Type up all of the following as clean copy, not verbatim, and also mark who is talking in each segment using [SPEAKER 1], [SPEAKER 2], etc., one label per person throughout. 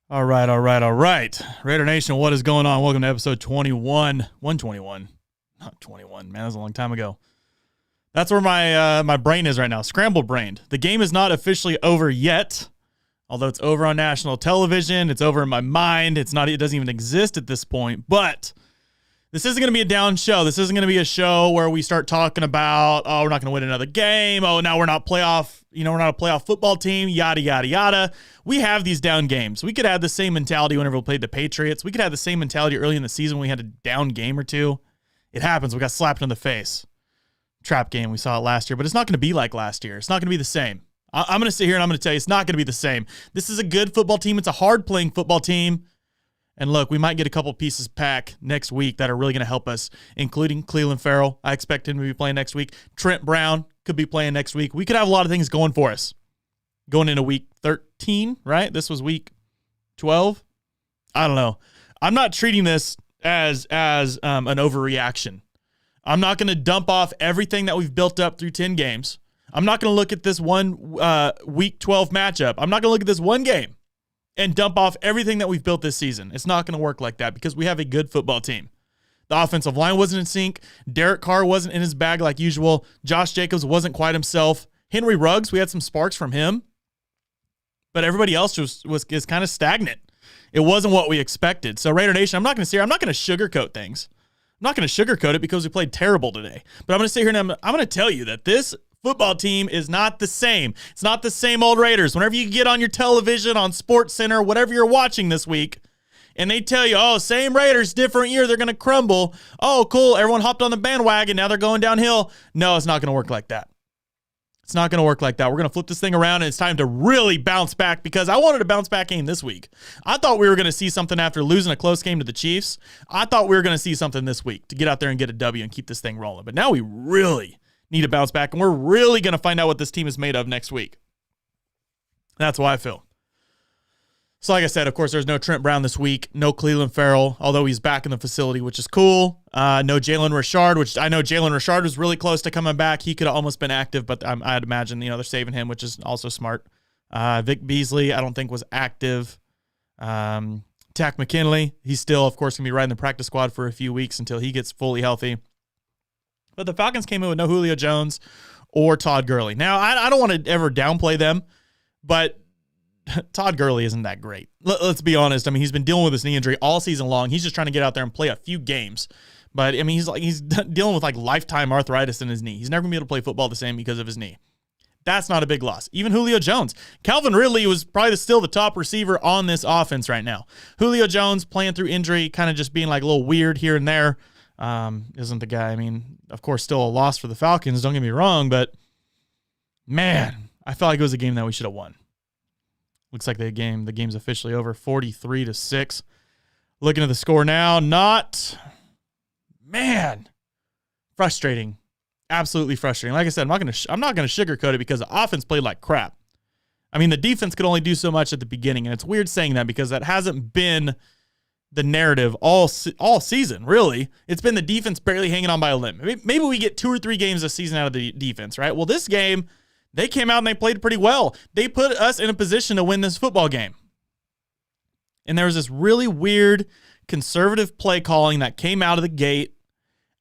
[SPEAKER 1] All right. Raider Nation, what is going on? Welcome to episode 21. 121. Not 21, man. That was a long time ago. That's where my brain is right now. Scrambled brained. The game is not officially over yet, although it's over on national television. It's over in my mind. It doesn't even exist at this point. But this isn't going to be a down show. This isn't going to be a show where we start talking about, oh, we're not going to win another game. Oh, now we're not playoff. We're not a playoff football team, yada, yada, yada. We have these down games. We could have the same mentality whenever we played the Patriots. We could have the same mentality early in the season when we had a down game or two. It happens. We got slapped in the face. Trap game. We saw it last year, but it's not going to be like last year. It's not going to be the same. I'm going to sit here and I'm going to tell you it's not going to be the same. This is a good football team. It's a hard-playing football team. And look, we might get a couple pieces back next week that are really going to help us, including Clelin Ferrell. I expect him to be playing next week. Trent Brown could be playing next week. We could have a lot of things going for us. Going into week 13, right? This was week 12. I don't know. I'm not treating this as an overreaction. I'm not going to dump off everything that we've built up through 10 games. I'm not going to look at this one week 12 matchup. I'm not going to look at this one game and dump off everything that we've built this season. It's not going to work like that because we have a good football team. The offensive line wasn't in sync. Derek Carr wasn't in his bag like usual. Josh Jacobs wasn't quite himself. Henry Ruggs, we had some sparks from him. But everybody else is kind of stagnant. It wasn't what we expected. So Raider Nation, I'm not going to sugarcoat things. I'm not going to sugarcoat it because we played terrible today. But I'm going to sit here and I'm going to tell you that this football team is not the same. It's not the same old Raiders. Whenever you get on your television, on Sports Center, whatever you're watching this week, and they tell you, oh, same Raiders, different year, they're going to crumble. Oh, cool, everyone hopped on the bandwagon, now they're going downhill. No, it's not going to work like that. It's not going to work like that. We're going to flip this thing around, and it's time to really bounce back because I wanted a bounce-back game this week. I thought we were going to see something after losing a close game to the Chiefs. I thought we were going to see something this week to get out there and get a W and keep this thing rolling. But now we really need to bounce back, and we're really going to find out what this team is made of next week. That's why I feel. So like I said, of course, there's no Trent Brown this week, no Clelin Ferrell, although he's back in the facility, which is cool. No Jalen Richard, which I know Jalen Richard was really close to coming back. He could have almost been active, but I'd imagine, they're saving him, which is also smart. Vic Beasley, I don't think was active. Tack McKinley, he's still, of course, going to be riding the practice squad for a few weeks until he gets fully healthy. But the Falcons came in with no Julio Jones or Todd Gurley. Now, I don't want to ever downplay them, but Todd Gurley isn't that great. Let's be honest. I mean, he's been dealing with this knee injury all season long. He's just trying to get out there and play a few games. But, I mean, he's dealing with, lifetime arthritis in his knee. He's never going to be able to play football the same because of his knee. That's not a big loss. Even Julio Jones. Calvin Ridley was probably still the top receiver on this offense right now. Julio Jones playing through injury, kind of just being, a little weird here and there. Isn't the guy. I mean, of course, still a loss for the Falcons. Don't get me wrong, but, man, I felt like it was a game that we should have won. Looks like the game's officially over, 43-6. Looking at the score now, frustrating, absolutely frustrating. Like I said, I'm not going to sugarcoat it because the offense played like crap. I mean, the defense could only do so much at the beginning, and it's weird saying that because that hasn't been the narrative all season. Really, it's been the defense barely hanging on by a limb. Maybe we get 2 or 3 games this season out of the defense, right? Well, this game, they came out and they played pretty well. They put us in a position to win this football game. And there was this really weird conservative play calling that came out of the gate.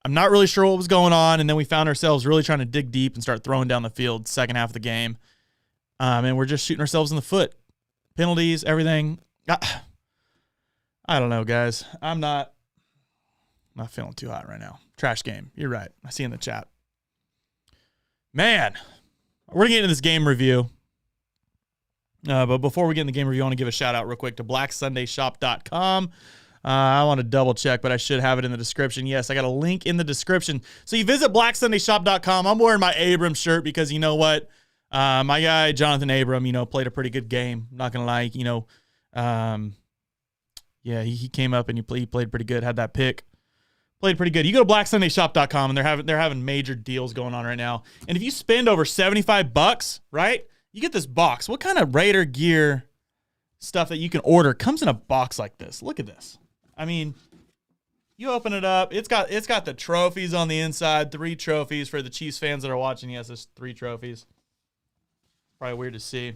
[SPEAKER 1] I'm not really sure what was going on, and then we found ourselves really trying to dig deep and start throwing down the field second half of the game. And we're just shooting ourselves in the foot. Penalties, everything. I don't know, guys. I'm not feeling too hot right now. Trash game. You're right. I see in the chat. Man. We're going to get into this game review. But before we get in the game review, I want to give a shout out real quick to blackSundayShop.com. I want to double check, but I should have it in the description. Yes, I got a link in the description. So you visit blackSundayShop.com. I'm wearing my Abram shirt because you know what? My guy, Jonathan Abram, played a pretty good game. I'm not going to lie, yeah, he came up and he played pretty good, had that pick. Played pretty good. You go to blackSundayShop.com and they're having major deals going on right now. And if you spend over $75, right, you get this box. What kind of Raider gear stuff that you can order comes in a box like this? Look at this. I mean, you open it up. It's got the trophies on the inside. 3 trophies for the Chiefs fans that are watching. Yes, there's 3 trophies. Probably weird to see.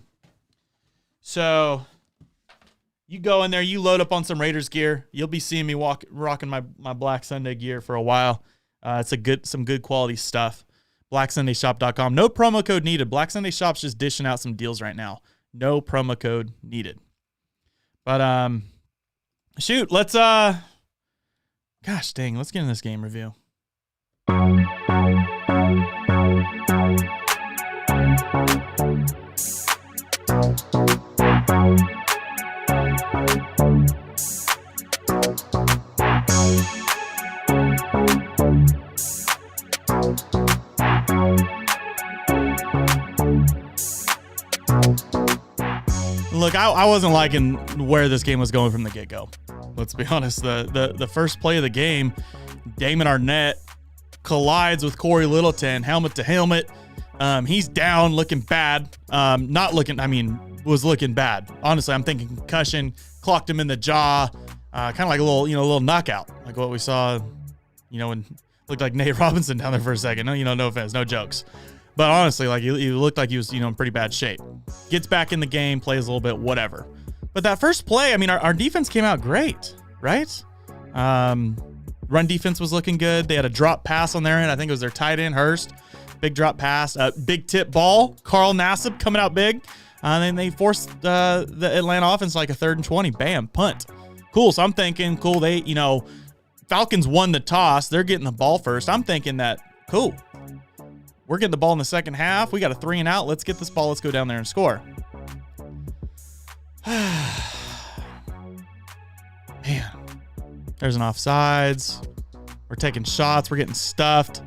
[SPEAKER 1] So You go in there, you load up on some Raiders gear. You'll be seeing me rocking my Black Sunday gear for a while. It's some good quality stuff. BlackSundayShop.com. No promo code needed. Black Sunday Shop's just dishing out some deals right now. No promo code needed. But shoot, let's gosh dang, let's get in this game review. Look, I wasn't liking where this game was going from the get-go. Let's be honest. The first play of the game, Damon Arnett collides with Corey Littleton, helmet to helmet. He's down, looking bad. Was looking bad. Honestly, I'm thinking concussion, clocked him in the jaw, kind of like a little knockout, like what we saw, when looked like Nate Robinson down there for a second. No offense, no jokes. But honestly, like he looked like he was, in pretty bad shape. Gets back in the game, plays a little bit, whatever. But that first play, our defense came out great, right? Run defense was looking good. They had a drop pass on their end. I think it was their tight end, Hurst. Big drop pass, big tip ball. Carl Nassib coming out big. And then they forced the Atlanta offense like a 3rd and 20. Bam, punt. Cool. So I'm thinking, cool. They, Falcons won the toss. They're getting the ball first. I'm thinking that, cool. We're getting the ball in the second half. We got a 3 and out. Let's get this ball. Let's go down there and score. Man, there's an offsides. We're taking shots. We're getting stuffed.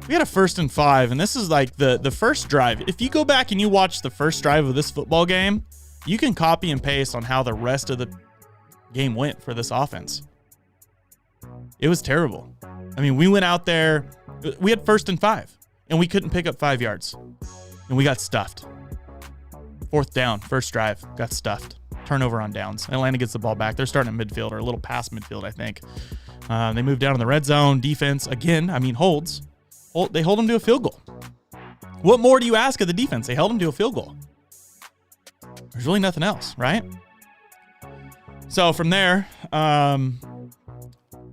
[SPEAKER 1] We had a 1st and 5, and this is like the first drive. If you go back and you watch the first drive of this football game, you can copy and paste on how the rest of the game went for this offense. It was terrible. We went out there. We had 1st and 5. And we couldn't pick up 5 yards. And we got stuffed. 4th down, first drive, got stuffed. Turnover on downs. Atlanta gets the ball back. They're starting at midfield, or a little past midfield, I think. They move down in the red zone. Defense, again, holds. They hold them to a field goal. What more do you ask of the defense? They held them to a field goal. There's really nothing else, right? So from there,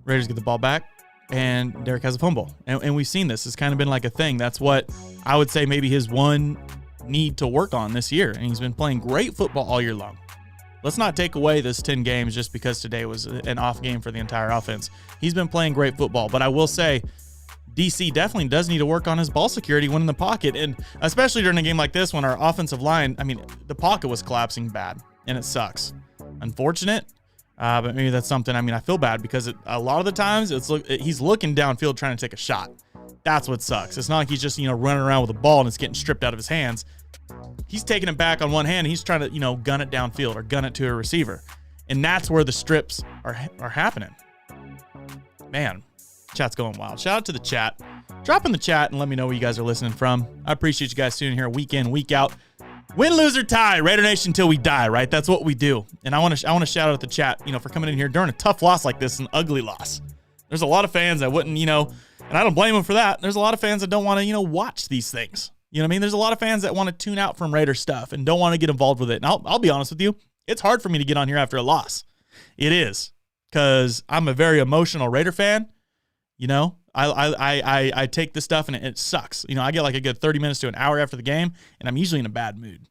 [SPEAKER 1] Raiders get the ball back. And Derek has a fumble. And we've seen this. It's kind of been like a thing. That's what I would say maybe his one need to work on this year. And he's been playing great football all year long. Let's not take away this 10 games just because today was an off game for the entire offense. He's been playing great football. But I will say, DC definitely does need to work on his ball security when in the pocket. And especially during a game like this when our offensive line, the pocket was collapsing bad. And it sucks. Unfortunate. But maybe that's something, I feel bad because a lot of the times he's looking downfield trying to take a shot. That's what sucks. It's not like he's just, running around with a ball and it's getting stripped out of his hands. He's taking it back on one hand. And he's trying to, gun it downfield or gun it to a receiver. And that's where the strips are happening. Man, chat's going wild. Shout out to the chat. Drop in the chat and let me know where you guys are listening from. I appreciate you guys tuning here week in, week out. Win, lose, or tie, Raider Nation till we die, right? That's what we do. And I want to shout out the chat, for coming in here during a tough loss like this, an ugly loss. There's a lot of fans that wouldn't, and I don't blame them for that. There's a lot of fans that don't want to, watch these things. There's a lot of fans that want to tune out from Raider stuff and don't want to get involved with it. And I'll be honest with you, it's hard for me to get on here after a loss. It is, because I'm a very emotional Raider fan. I take this stuff and it sucks. I get like a good 30 minutes to an hour after the game, and I'm usually in a bad mood.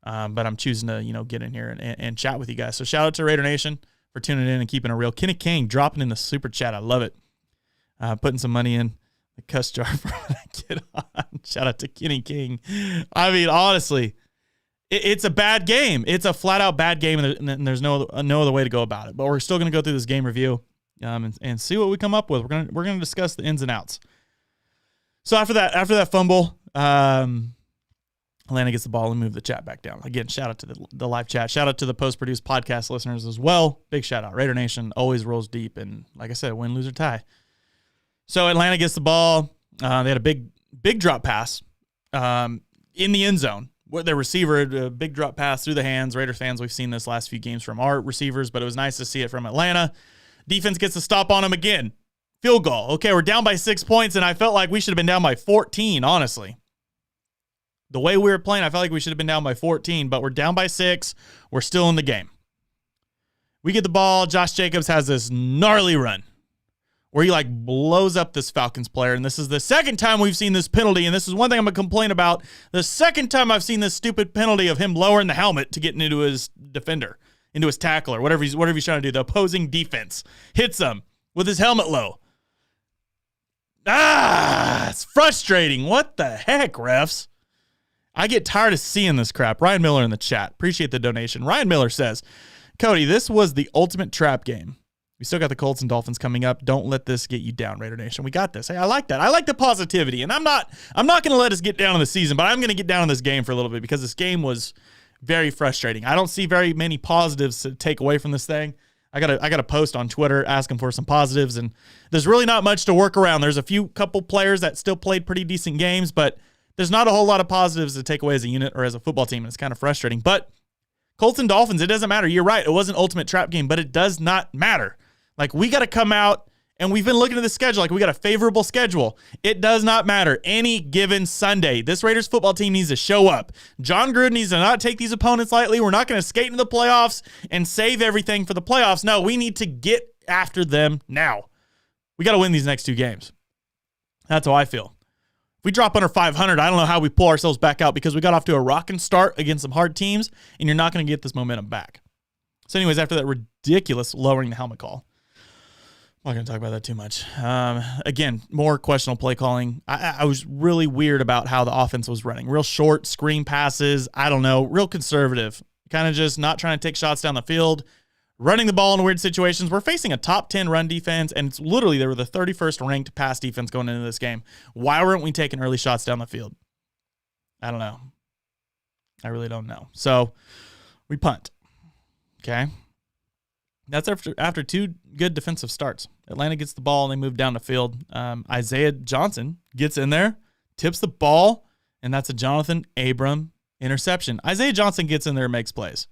[SPEAKER 1] But I'm choosing to, get in here and chat with you guys. So shout out to Raider Nation for tuning in and keeping it real. Kenny King dropping in the super chat. I love it. Putting some money in the cuss jar for when I get on. Shout out to Kenny King. Honestly, it's a bad game. It's a flat out bad game, and there's no other way to go about it. But we're still going to go through this game review. And see what we come up with. We're gonna discuss the ins and outs. So after that fumble, Atlanta gets the ball and move the chat back down. Again, shout out to the live chat. Shout out to the post-produced podcast listeners as well. Big shout out. Raider Nation always rolls deep, and like I said, win, lose, or tie. So Atlanta gets the ball. They had a big drop pass in the end zone. Their receiver, a big drop pass through the hands. Raider fans, we've seen this last few games from our receivers, but it was nice to see it from Atlanta. Defense gets a stop on him again. Field goal. Okay, we're down by 6 points, and I felt like we should have been down by 14, honestly. The way we were playing, I felt like we should have been down by 14, but we're down by 6. We're still in the game. We get the ball. Josh Jacobs has this gnarly run where he blows up this Falcons player. And this is the second time we've seen this penalty. And this is one thing I'm going to complain about. The second time I've seen this stupid penalty of him lowering the helmet to get into his defender, into his tackler, whatever he's trying to do. The opposing defense hits him with his helmet low. It's frustrating. What the heck, refs? I get tired of seeing this crap. Ryan Miller in the chat. Appreciate the donation. Ryan Miller says, Cody, this was the ultimate trap game. We still got the Colts and Dolphins coming up. Don't let this get you down, Raider Nation. We got this. Hey, I like that. I like the positivity. And I'm not going to let us get down in the season, but I'm going to get down in this game for a little bit because this game was very frustrating. I don't see very many positives to take away from this thing. I got a post on Twitter asking for some positives, and there's really not much to work around. There's a couple players that still played pretty decent games, but there's not a whole lot of positives to take away as a unit or as a football team, and it's kind of frustrating. But Colts and Dolphins, it doesn't matter. You're right. It was an ultimate trap game, but it does not matter. We got to come out, and we've been looking at the schedule. We got a favorable schedule. It does not matter. Any given Sunday, this Raiders football team needs to show up. John Gruden needs to not take these opponents lightly. We're not going to skate into the playoffs and save everything for the playoffs. No, we need to get after them now. We got to win these next 2 games. That's how I feel. If we drop under 500, I don't know how we pull ourselves back out because we got off to a rocking start against some hard teams, and you're not going to get this momentum back. So anyways, after that ridiculous lowering the helmet call, I'm not going to talk about that too much. Again, more questionable play calling. I was really weird about how the offense was running. Real short screen passes. I don't know. Real conservative. Kind of just not trying to take shots down the field. Running the ball in weird situations. We're facing a top 10 run defense, and it's literally they were the 31st ranked pass defense going into this game. Why weren't we taking early shots down the field? I don't know. I really don't know. So we punt. Okay. That's after 2 good defensive starts. Atlanta gets the ball, and they move down the field. Isaiah Johnson gets in there, tips the ball, and that's a Jonathan Abram interception. Isaiah Johnson gets in there and makes plays.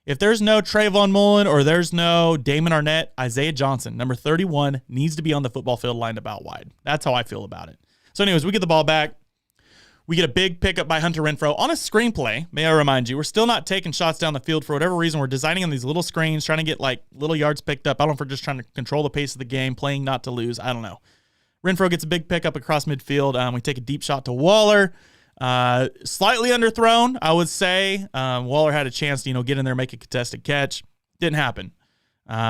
[SPEAKER 1] If there's no Trayvon Mullen or there's no Damon Arnett, Isaiah Johnson, number 31, needs to be on the football field lined about wide. That's how I feel about it. So anyways, we get the ball back. We get a big pickup by Hunter Renfrow on a screenplay. May I remind you, we're still not taking shots down the field for whatever reason. We're designing on these little screens, trying to get little yards picked up. I don't know if we're just trying to control the pace of the game, playing not to lose. I don't know. Renfrow gets a big pickup across midfield. We take a deep shot to Waller. Slightly underthrown, I would say. Waller had a chance to, get in there, make a contested catch. Didn't happen.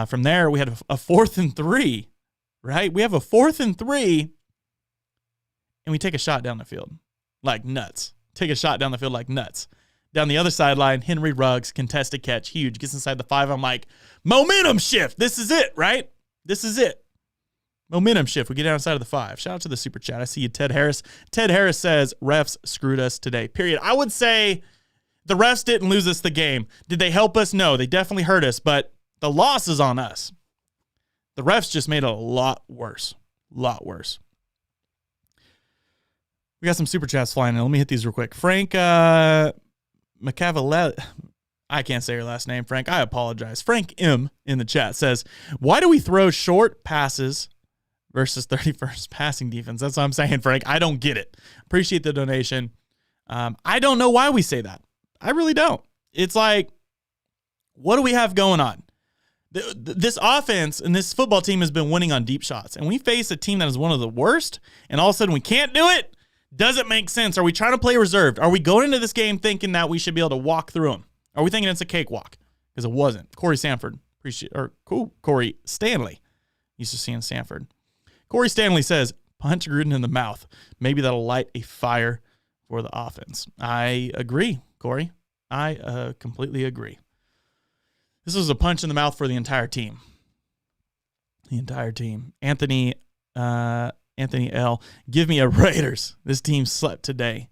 [SPEAKER 1] From there, we had a 4th and 3, right? We have a 4th and 3, and we take a shot down the field. Like nuts. Take a shot down the field like nuts. Down the other sideline, Henry Ruggs, contested catch, huge. Gets inside the 5. I'm like, momentum shift. This is it, right? This is it. Momentum shift. We get outside of the 5. Shout out to the super chat. I see you, Ted Harris. Ted Harris says, refs screwed us today, period. I would say the refs didn't lose us the game. Did they help us? No, they definitely hurt us, but the loss is on us. The refs just made it a lot worse. A lot worse. We got some super chats flying in. Let me hit these real quick. Frank McCavallet. I can't say your last name, Frank. I apologize. Frank M in the chat says, why do we throw short passes versus 31st passing defense? That's what I'm saying, Frank. I don't get it. Appreciate the donation. I don't know why we say that. I really don't. It's like, what do we have going on? This offense and this football team has been winning on deep shots, and we face a team that is one of the worst, and all of a sudden we can't do it? Doesn't make sense. Are we trying to play reserved? Are we going into this game thinking that we should be able to walk through them? Are we thinking it's a cakewalk? Because it wasn't. Corey Stanley. Used to see in Sanford. Corey Stanley says, punch Gruden in the mouth. Maybe that'll light a fire for the offense. I agree, Corey. I completely agree. This was a punch in the mouth for the entire team. The entire team. Anthony L. Give me a Raiders. This team slept today.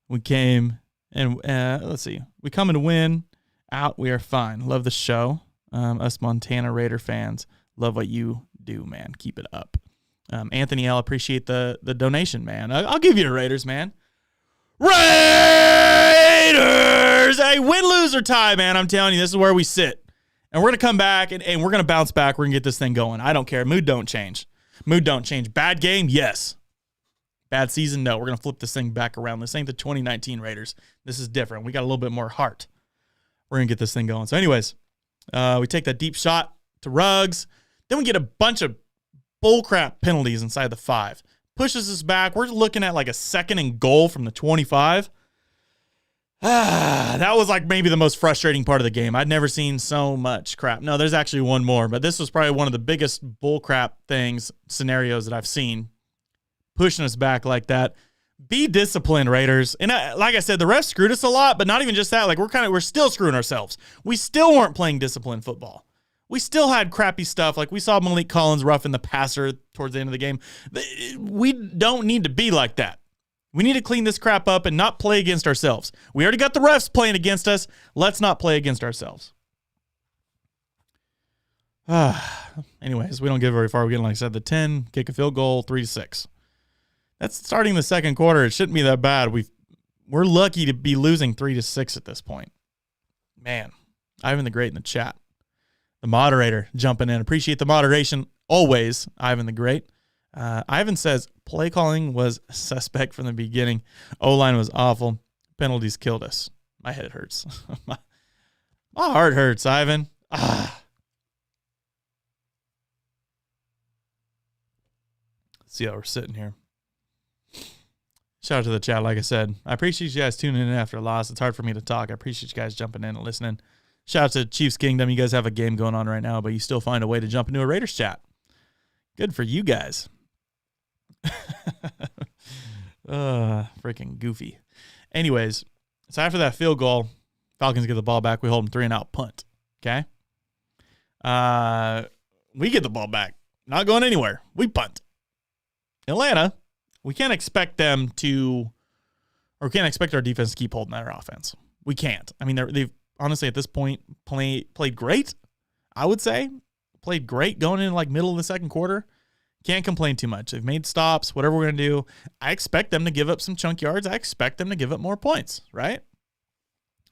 [SPEAKER 1] We came and let's see. We come and win. Out. We are fine. Love the show. Us Montana Raider fans. Love what you do, man. Keep it up. Anthony L. Appreciate the donation, man. I'll give you a Raiders, man. Raiders! Hey, win, lose, or tie, man. I'm telling you, this is where we sit. And we're going to come back, and we're going to bounce back. We're going to get this thing going. I don't care. Mood don't change. Mood don't change. Bad game? Yes. Bad season? No. We're going to flip this thing back around. This ain't the 2019 Raiders. This is different. We got a little bit more heart. We're going to get this thing going. So anyways, We take that deep shot to Ruggs. Then we get a bunch of bullcrap penalties inside the 5. Pushes us back. We're looking at like a 2nd and goal from the 25. That was like maybe the most frustrating part of the game. I'd never seen so much crap. No, there's actually one more, but this was probably one of the biggest bullcrap scenarios that I've seen. Pushing us back like that. Be disciplined, Raiders. And like I said, the refs screwed us a lot, but not even just that. Like we're still screwing ourselves. We still weren't playing disciplined football. We still had crappy stuff. Like we saw Malik Collins roughing the passer towards the end of the game. We don't need to be like that. We need to clean this crap up and not play against ourselves. We already got the refs playing against us. Let's not play against ourselves. Anyways, we don't get very far. We're getting, like I said, the 10, kick a field goal, 3-6. That's starting the second quarter. It shouldn't be that bad. We're lucky to be losing 3-6 at this point. Man, Ivan the Great in the chat. The moderator jumping in. Appreciate the moderation always, Ivan the Great. Ivan says, play calling was suspect from the beginning. O-line was awful. Penalties killed us. My head hurts. my heart hurts, Ivan. Let's see how we're sitting here. Shout out to the chat, like I said. I appreciate you guys tuning in after a loss. It's hard for me to talk. I appreciate you guys jumping in and listening. Shout out to Chiefs Kingdom. You guys have a game going on right now, but you still find a way to jump into a Raiders chat. Good for you guys. Freaking goofy. Anyways, so after that field goal, Falcons get the ball back. We hold them 3-and-out punt. Okay? We get the ball back. Not going anywhere. We punt. Atlanta, we can't expect them to, or we can't expect our defense to keep holding their offense. We can't. I mean, they've honestly at this point played great, I would say. Played great going in like middle of the second quarter. Can't complain too much. They've made stops, whatever we're going to do. I expect them to give up some chunk yards. I expect them to give up more points, right?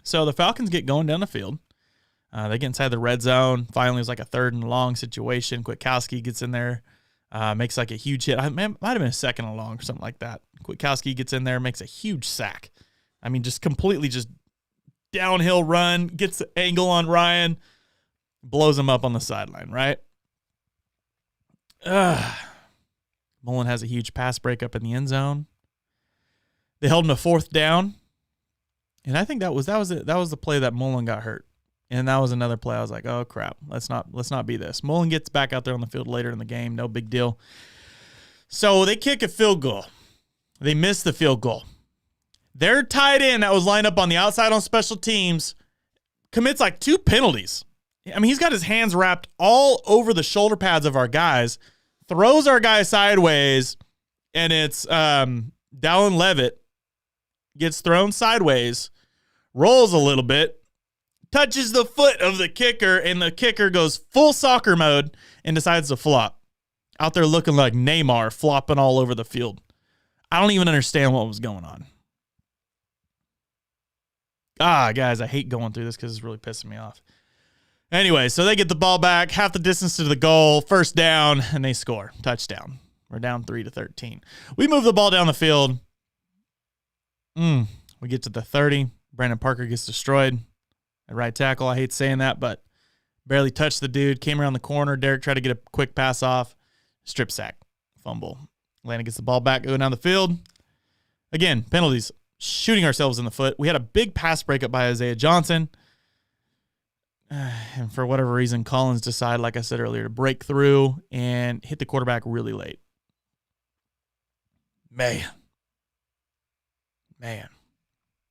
[SPEAKER 1] So the Falcons get going down the field. They get inside the red zone. Finally, it's like a 3rd and long situation. Kwiatkowski gets in there, makes like a huge hit. Might have been a 2nd and long or something like that. Kwiatkowski gets in there, makes a huge sack. I mean, just completely just downhill run, gets the angle on Ryan, blows him up on the sideline, right? Mullen has a huge pass breakup in the end zone. They held him to 4th down. And I think that was the play that Mullen got hurt. And that was another play I was like, oh crap, let's not be this. Mullen gets back out there on the field later in the game, no big deal. So they kick a field goal. They miss the field goal. Their tight end that was lined up on the outside on special teams commits like 2 penalties. I mean, he's got his hands wrapped all over the shoulder pads of our guys, throws our guy sideways, and it's Dallin Levitt gets thrown sideways, rolls a little bit, touches the foot of the kicker, and the kicker goes full soccer mode and decides to flop. Out there looking like Neymar, flopping all over the field. I don't even understand what was going on. Guys, I hate going through this because it's really pissing me off. Anyway, so they get the ball back, half the distance to the goal, 1st down, and they score. Touchdown. We're down 3-13. We move the ball down the field. We get to the 30. Brandon Parker gets destroyed at right tackle. I hate saying that, but barely touched the dude. Came around the corner. Derek tried to get a quick pass off. Strip sack. Fumble. Atlanta gets the ball back, going down the field. Again, penalties. Shooting ourselves in the foot. We had a big pass breakup by Isaiah Johnson. And for whatever reason, Collins decided, like I said earlier, to break through and hit the quarterback really late. Man.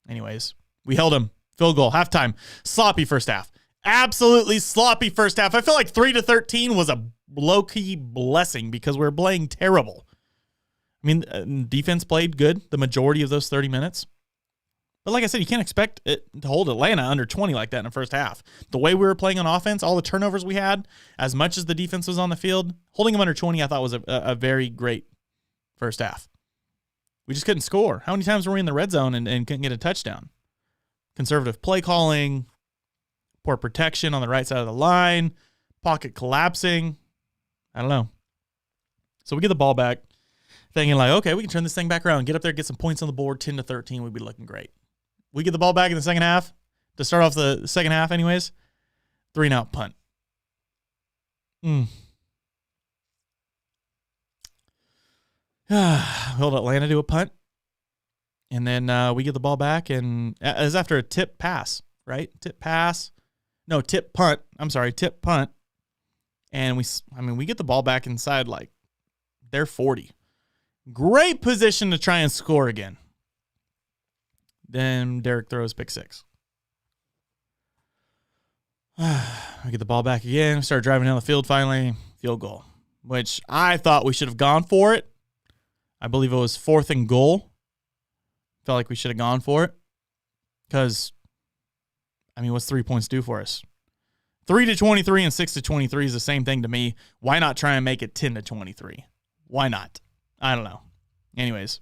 [SPEAKER 1] Anyways, we held him. Field goal, halftime. Sloppy first half. Absolutely sloppy first half. I feel like 3-13 was a low-key blessing because we were playing terrible. I mean, defense played good the majority of those 30 minutes. But like I said, you can't expect it to hold Atlanta under 20 like that in the first half. The way we were playing on offense, all the turnovers we had, as much as the defense was on the field, holding them under 20 I thought was a very great first half. We just couldn't score. How many times were we in the red zone and couldn't get a touchdown? Conservative play calling, poor protection on the right side of the line, pocket collapsing. I don't know. So we get the ball back, thinking like, okay, we can turn this thing back around, get up there, get some points on the board, 10-13, we'd be looking great. We get the ball back in the second half, to start off the second half anyways. 3-and-out punt. Hold Atlanta to a punt. And then we get the ball back, and it was after a tip pass, right? Tip pass. No, tip punt. I'm sorry, tip punt. And we get the ball back inside like their 40. Great position to try and score again. Then Derek throws pick 6. We get the ball back again. Start driving down the field finally. Field goal, which I thought we should have gone for it. I believe it was 4th and goal. Felt like we should have gone for it. Because, what's 3 points do for us? 3-23 and 6-23 is the same thing to me. Why not try and make it 10-23? Why not? I don't know. Anyways.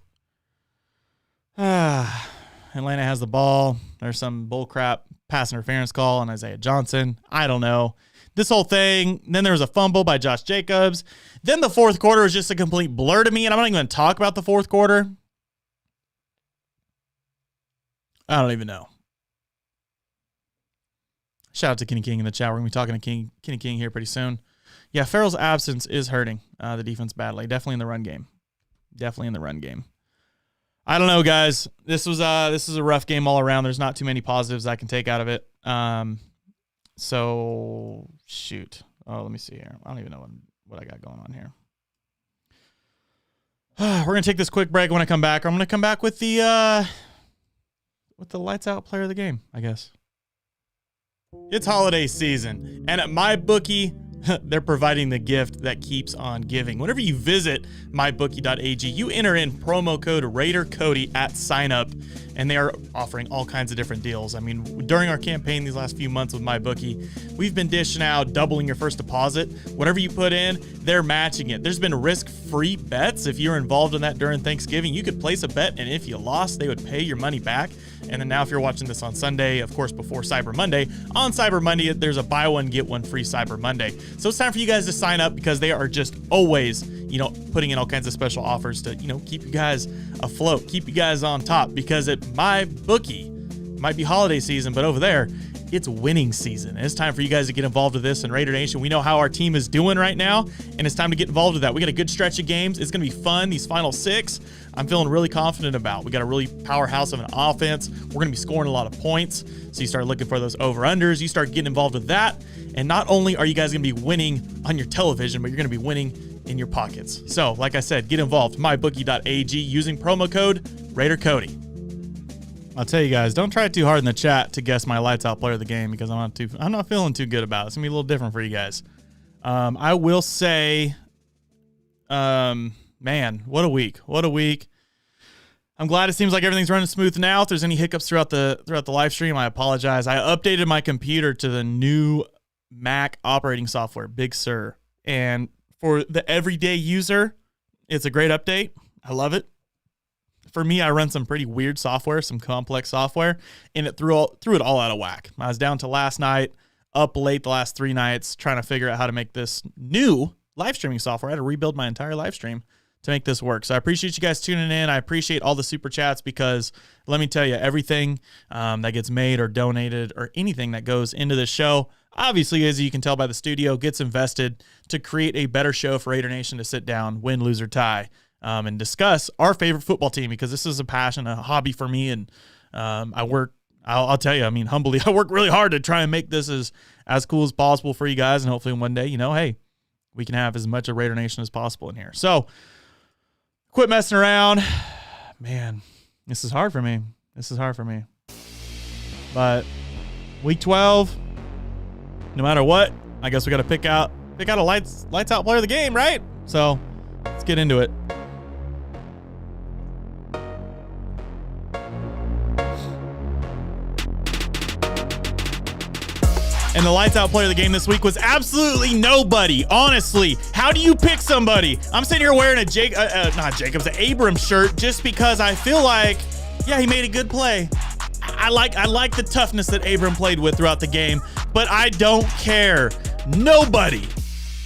[SPEAKER 1] Atlanta has the ball. There's some bullcrap pass interference call on Isaiah Johnson. I don't know. This whole thing. Then there was a fumble by Josh Jacobs. Then the fourth quarter was just a complete blur to me, and I'm not even going to talk about the fourth quarter. I don't even know. Shout out to Kenny King in the chat. We're going to be talking to Kenny King here pretty soon. Yeah, Farrell's absence is hurting the defense badly. Definitely in the run game. I don't know, guys. This is a rough game all around. There's not too many positives I can take out of it. So, shoot. Oh, let me see here. I don't even know what I got going on here. We're going to take this quick break. When I come back, I'm going to come back with the lights out player of the game, I guess. It's holiday season, and at MyBookie, they're providing the gift that keeps on giving. Whenever you visit mybookie.ag, you enter in promo code RaiderCody at sign up, and they are offering all kinds of different deals. During our campaign these last few months with MyBookie, we've been dishing out doubling your first deposit. Whatever you put in, they're matching it. There's been risk-free bets. If you're involved in that during Thanksgiving, you could place a bet, and if you lost, they would pay your money back. And then now if you're watching this on Sunday, of course, before Cyber Monday, on Cyber Monday, there's a buy one, get one free Cyber Monday. So it's time for you guys to sign up because they are just always, putting in all kinds of special offers to, keep you guys afloat, keep you guys on top, because at MyBookie, might be holiday season, but over there, it's winning season. And it's time for you guys to get involved with this. And Raider Nation, we know how our team is doing right now, and it's time to get involved with that. We got a good stretch of games. It's going to be fun. These final 6, I'm feeling really confident about. We got a really powerhouse of an offense. We're going to be scoring a lot of points. So you start looking for those over-unders. You start getting involved with that. And not only are you guys going to be winning on your television, but you're going to be winning in your pockets. So, like I said, get involved. MyBookie.ag using promo code RaiderCody. I'll tell you guys, don't try too hard in the chat to guess my lights out player of the game because I'm not feeling too good about it. It's gonna be a little different for you guys. I will say, man, what a week! What a week! I'm glad it seems like everything's running smooth now. If there's any hiccups throughout the live stream, I apologize. I updated my computer to the new Mac operating software, Big Sur, and for the everyday user, it's a great update. I love it. For me, I run some pretty weird software, some complex software, and it threw it all out of whack. I was down to last night, up late the last 3 nights, trying to figure out how to make this new live streaming software. I had to rebuild my entire live stream to make this work. So I appreciate you guys tuning in. I appreciate all the super chats because let me tell you, everything that gets made or donated or anything that goes into this show, obviously, as you can tell by the studio, gets invested to create a better show for Raider Nation to sit down, win, lose, or tie. And discuss our favorite football team because this is a passion, a hobby for me. And I'll tell you, humbly, I work really hard to try and make this as cool as possible for you guys. And hopefully one day, hey, we can have as much of Raider Nation as possible in here. So quit messing around. Man, this is hard for me. But week 12, no matter what, I guess we got to pick out a lights out player of the game, right? So let's get into it. And the lights out player of the game this week was absolutely nobody. Honestly, how do you pick somebody? I'm sitting here wearing an Abrams shirt just because I feel like, yeah, he made a good play. I like the toughness that Abram played with throughout the game, but I don't care. Nobody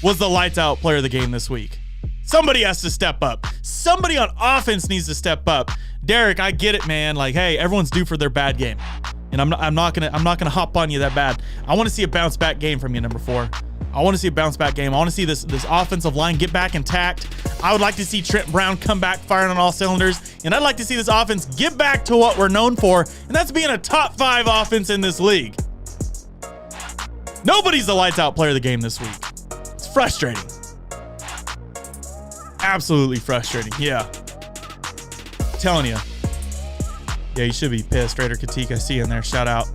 [SPEAKER 1] was the lights out player of the game this week. Somebody has to step up. Somebody on offense needs to step up. Derek, I get it, man. Like, hey, everyone's due for their bad game. And I'm not gonna hop on you that bad. I want to see a bounce back game from you, number 4. I want to see a bounce back game. I want to see this offensive line get back intact. I would like to see Trent Brown come back firing on all cylinders. And I'd like to see this offense get back to what we're known for, and that's being a top 5 offense in this league. Nobody's the lights out player of the game this week. It's frustrating. Absolutely frustrating. Yeah. I'm telling you. Yeah, you should be pissed. Raider Katika, I see you in there. Shout out.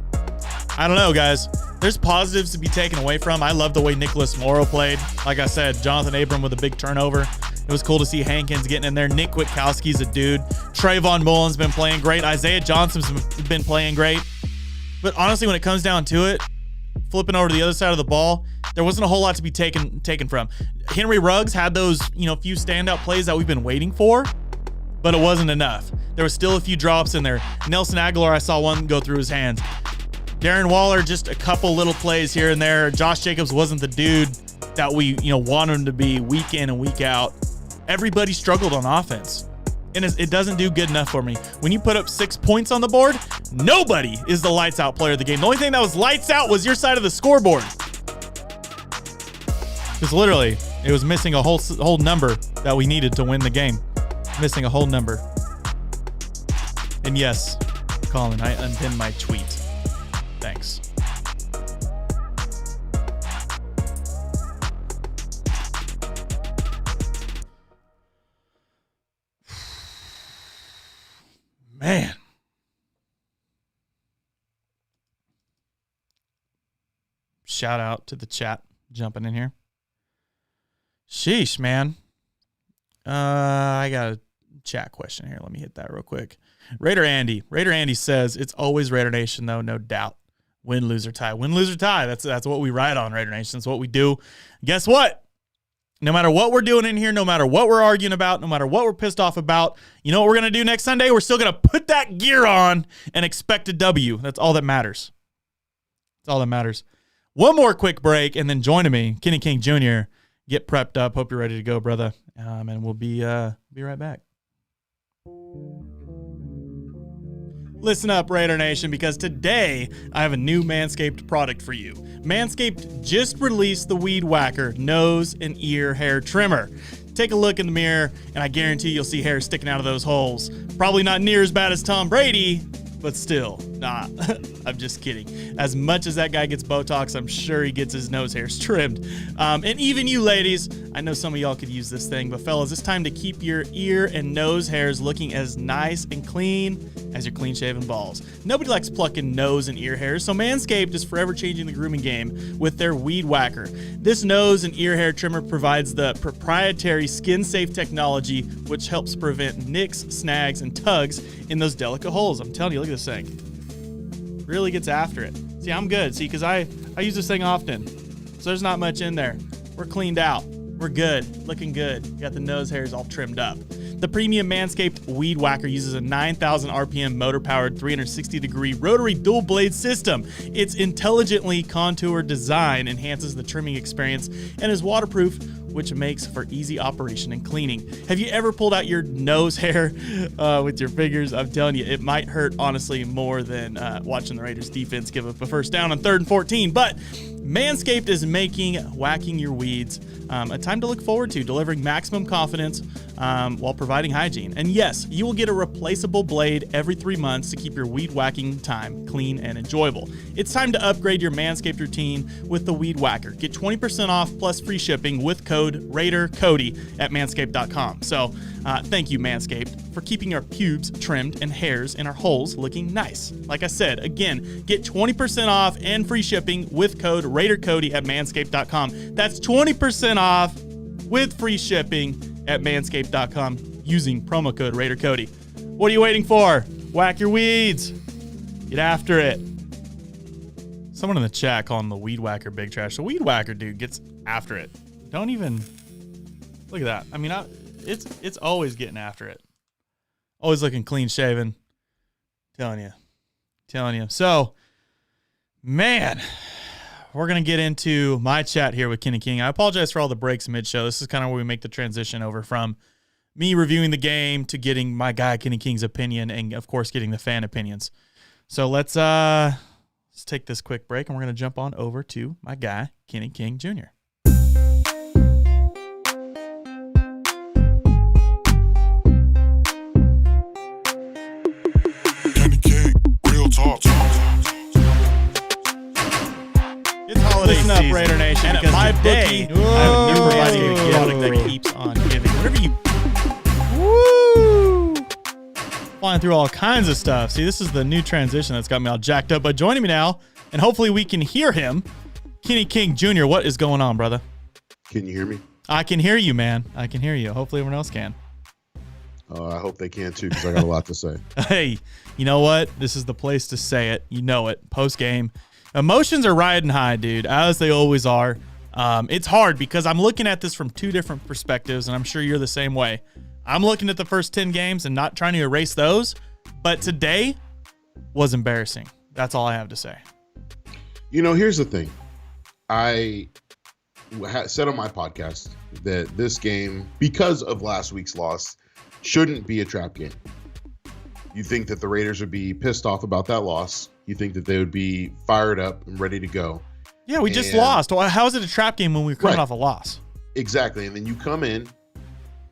[SPEAKER 1] I don't know, guys. There's positives to be taken away from. I love the way Nicholas Morrow played. Like I said, Jonathan Abram with a big turnover. It was cool to see Hankins getting in there. Nick Kwiatkowski's a dude. Trayvon Mullen's been playing great. Isaiah Johnson's been playing great. But honestly, when it comes down to it, flipping over to the other side of the ball, there wasn't a whole lot to be taken from. Henry Ruggs had those, few standout plays that we've been waiting for, but it wasn't enough. There was still a few drops in there. Nelson Agholor, I saw one go through his hands. Darren Waller, just a couple little plays here and there. Josh Jacobs wasn't the dude that we, wanted him to be week in and week out. Everybody struggled on offense, and it doesn't do good enough for me. When you put up 6 points on the board, nobody is the lights out player of the game. The only thing that was lights out was your side of the scoreboard. Because literally, it was missing a whole number that we needed to win the game. Missing a whole number. And yes, Colin, I unpinned my tweet. Thanks. Man. Shout out to the chat jumping in here. Sheesh, man. I got a chat question here. Let me hit that real quick. Raider Andy says, it's always Raider Nation, though, no doubt. Win, lose, or tie. Win, lose, or tie. That's what we ride on, Raider Nation. That's what we do. Guess what? No matter what we're doing in here, no matter what we're arguing about, no matter what we're pissed off about, you know what we're going to do next Sunday? We're still going to put that gear on and expect a W. That's all that matters. That's all that matters. One more quick break, and then joining me, Kenny King Jr. Get prepped up. Hope you're ready to go, brother. And we'll be right back. Listen up, Raider Nation, because today I have a new Manscaped product for you. Manscaped just released the Weed Whacker nose and ear hair trimmer. Take a look in the mirror, and I guarantee you'll see hair sticking out of those holes. Probably not near as bad as Tom Brady, but still, nah, I'm just kidding. As much as that guy gets Botox, I'm sure he gets his nose hairs trimmed. And even you ladies, I know some of y'all could use this thing, but fellas, it's time to keep your ear and nose hairs looking as nice and clean as your clean-shaven balls. Nobody likes plucking nose and ear hairs, so Manscaped is forever changing the grooming game with their Weed Whacker. This nose and ear hair trimmer provides the proprietary skin-safe technology, which helps prevent nicks, snags, and tugs in those delicate holes. I'm telling you, look at this thing. Really gets after it. See, I'm good. See, because I use this thing often, so there's not much in there. We're cleaned out. We're good. Looking good. Got the nose hairs all trimmed up. The premium Manscaped Weed Whacker uses a 9,000 RPM motor-powered 360-degree rotary dual-blade system. Its intelligently contoured design enhances the trimming experience and is waterproof, which makes for easy operation and cleaning. Have you ever pulled out your nose hair with your fingers? I'm telling you, it might hurt, honestly, more than watching the Raiders defense give up a first down on 3rd and 14. But Manscaped is making whacking your weeds a time to look forward to, delivering maximum confidence while providing hygiene. And yes, you will get a replaceable blade every 3 months to keep your weed whacking time clean and enjoyable. It's time to upgrade your Manscaped routine with the Weed Whacker. Get 20% off plus free shipping with code RaiderCody at manscaped.com. So thank you, Manscaped, for keeping our pubes trimmed and hairs in our holes looking nice. Like I said, again, get 20% off and free shipping with code RaiderCody at manscaped.com. That's 20% off with free shipping at manscaped.com using promo code RaiderCody. What are you waiting for? Whack your weeds. Get after it. Someone in the chat calling the Weed Whacker big trash. The Weed Whacker, dude, gets after it. Don't even look at that. I mean, it's always getting after it. Always looking clean shaven. Telling you. So, man, we're going to get into my chat here with Kenny King. I apologize for all the breaks mid-show. This is kind of where we make the transition over from me reviewing the game to getting my guy Kenny King's opinion and, of course, getting the fan opinions. So let's take this quick break, and we're going to jump on over to my guy, Kenny King Jr.
[SPEAKER 2] Kenny King, real talk.
[SPEAKER 1] It's holiday
[SPEAKER 3] Listen
[SPEAKER 1] season.
[SPEAKER 3] up, Raider Nation,
[SPEAKER 1] And at
[SPEAKER 3] because
[SPEAKER 1] my
[SPEAKER 3] today,
[SPEAKER 1] bookie, I have never
[SPEAKER 3] Whoa.
[SPEAKER 1] provided a product that keeps on giving. Whatever you... Woo! Flying through all kinds of stuff. See, this is the new transition that's got me all jacked up. But joining me now, and hopefully we can hear him, Kenny King Jr. What is going on, brother?
[SPEAKER 4] Can you hear me?
[SPEAKER 1] I can hear you, man. I can hear you. Hopefully everyone else can.
[SPEAKER 4] I hope they can too, because I got a lot to say.
[SPEAKER 1] Hey, you know what? This is the place to say it. You know it. Post game. Emotions are riding high, dude, as they always are. It's hard because I'm looking at this from two different perspectives, and I'm sure you're the same way. I'm looking at the first 10 games and not trying to erase those, but today was embarrassing. That's all I have to say.
[SPEAKER 4] You know, here's the thing. I said on my podcast that this game, because of last week's loss, shouldn't be a trap game. You think that the Raiders would be pissed off about that loss. You think that they would be fired up and ready to go.
[SPEAKER 1] Yeah, we just lost. How is it a trap game when we were coming off a loss?
[SPEAKER 4] Exactly. And then you come in,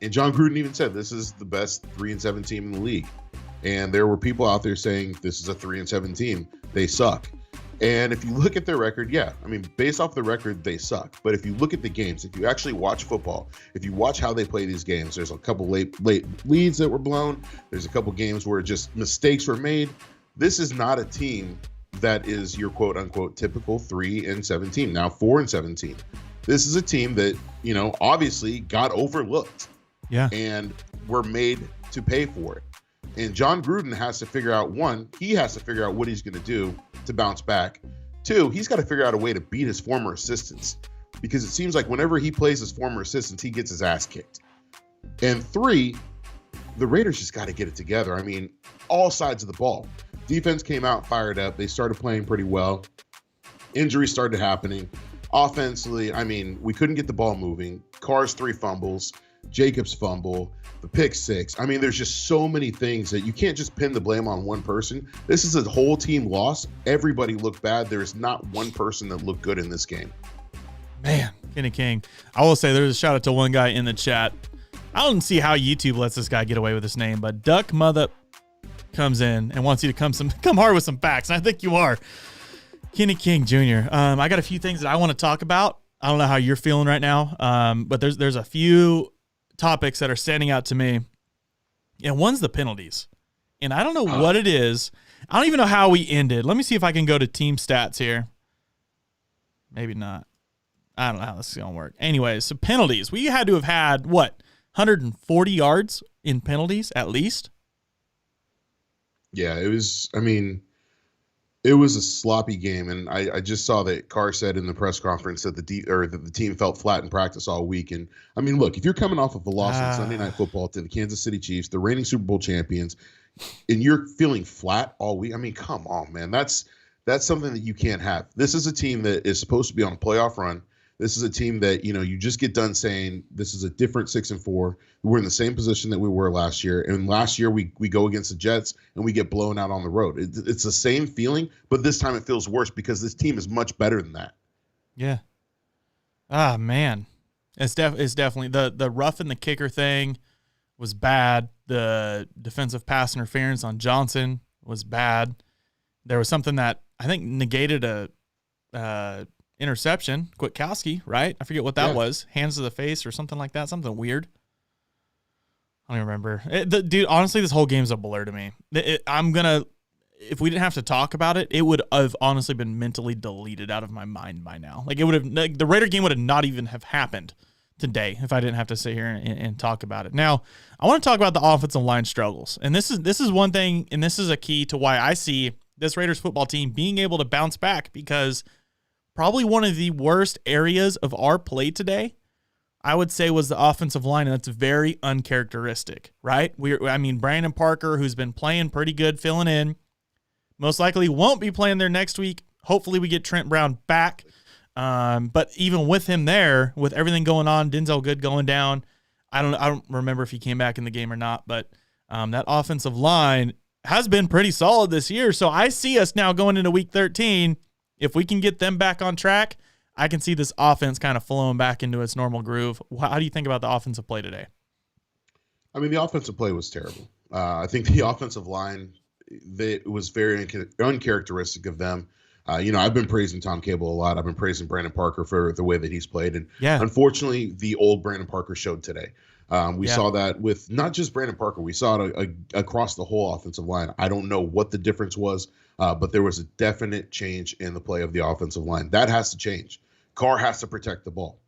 [SPEAKER 4] and John Gruden even said this is the best 3-7 team in the league. And there were people out there saying this is a 3-7 team. They suck. And if you look at their record, yeah, I mean, based off the record, they suck. But if you look at the games, if you actually watch football, if you watch how they play these games, there's a couple late leads that were blown. There's a couple games where just mistakes were made. This is not a team that is your quote unquote typical 3-7 team. Now 4-7 team. This is a team that, you know, obviously got overlooked.
[SPEAKER 1] Yeah.
[SPEAKER 4] And were made to pay for it. And John Gruden has to figure out, one, he has to figure out what he's going to do to bounce back. Two, he's got to figure out a way to beat his former assistants, because it seems like whenever he plays his former assistants, he gets his ass kicked. And three, the Raiders just got to get it together. I mean, all sides of the ball. Defense came out fired up. They started playing pretty well. Injuries started happening. Offensively, I mean, we couldn't get the ball moving. Carr's 3 fumbles, Jacobs fumble, the pick 6. I mean, there's just so many things that you can't just pin the blame on one person. This is a whole team loss. Everybody looked bad. There's not one person that looked good in this game.
[SPEAKER 1] Man, Kenny King. I will say there's a shout out to one guy in the chat. I don't see how YouTube lets this guy get away with his name, but Duck Mother comes in and wants you to come hard with some facts, and I think you are. Kenny King Jr. I got a few things that I want to talk about. I don't know how you're feeling right now, but there's a few topics that are standing out to me. And one's the penalties. And I don't know what it is. I don't even know how we ended. Let me see if I can go to team stats here. Maybe not. I don't know how this is going to work. Anyways, so penalties. We had to have had, 140 yards in penalties at least?
[SPEAKER 4] Yeah, it was a sloppy game, and I just saw that Carr said in the press conference that the team felt flat in practice all week. And I mean, look, if you're coming off of a loss on Sunday Night Football to the Kansas City Chiefs, the reigning Super Bowl champions, and you're feeling flat all week, I mean, come on, man, that's something that you can't have. This is a team that is supposed to be on a playoff run. This is a team that, you know, you just get done saying this is a different 6-4. We're in the same position that we were last year. And last year we go against the Jets and we get blown out on the road. It's the same feeling, but this time it feels worse because this team is much better than that.
[SPEAKER 1] Yeah. Ah, man. It's definitely the roughing the kicker thing was bad. The defensive pass interference on Johnson was bad. There was something that I think negated a interception. Kwiatkowski, right? I forget what that was. Hands to the face or something like that. Something weird. I don't even remember. Dude, honestly, this whole game's a blur to me. If we didn't have to talk about it, it would have honestly been mentally deleted out of my mind by now. Like, it would have, the Raider game would have not even have happened today if I didn't have to sit here and talk about it. Now, I want to talk about the offensive line struggles. And this is one thing, and this is a key to why I see this Raiders football team being able to bounce back, because probably one of the worst areas of our play today, I would say, was the offensive line, and that's very uncharacteristic, right? Brandon Parker, who's been playing pretty good, filling in, most likely won't be playing there next week. Hopefully we get Trent Brown back. But even with him there, with everything going on, Denzel Good going down, I don't remember if he came back in the game or not, but that offensive line has been pretty solid this year. So I see us now going into week 13. If we can get them back on track, I can see this offense kind of flowing back into its normal groove. How do you think about the offensive play today?
[SPEAKER 4] I mean, the offensive play was terrible. I think the offensive line, it was very uncharacteristic of them. I've been praising Tom Cable a lot. I've been praising Brandon Parker for the way that he's played. And unfortunately, the old Brandon Parker showed today. We saw that with not just Brandon Parker. We saw it across the whole offensive line. I don't know what the difference was, but there was a definite change in the play of the offensive line. That has to change. Carr has to protect the ball.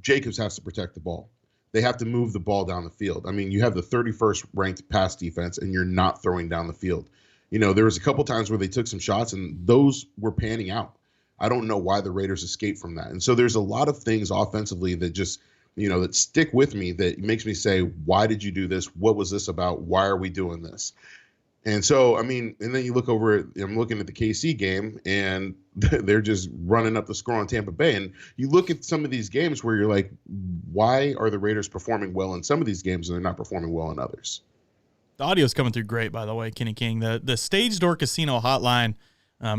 [SPEAKER 4] Jacobs has to protect the ball. They have to move the ball down the field. I mean, you have the 31st ranked pass defense, and you're not throwing down the field. There was a couple times where they took some shots, and those were panning out. I don't know why the Raiders escaped from that. And so there's a lot of things offensively that just, that stick with me that makes me say, why did you do this? What was this about? Why are we doing this? And so, I mean, and then you look over, I'm looking at the KC game, and they're just running up the score on Tampa Bay. And you look at some of these games where you're like, why are the Raiders performing well in some of these games and they're not performing well in others?
[SPEAKER 1] The audio's coming through great, by the way, Kenny King. The Stage Door Casino hotline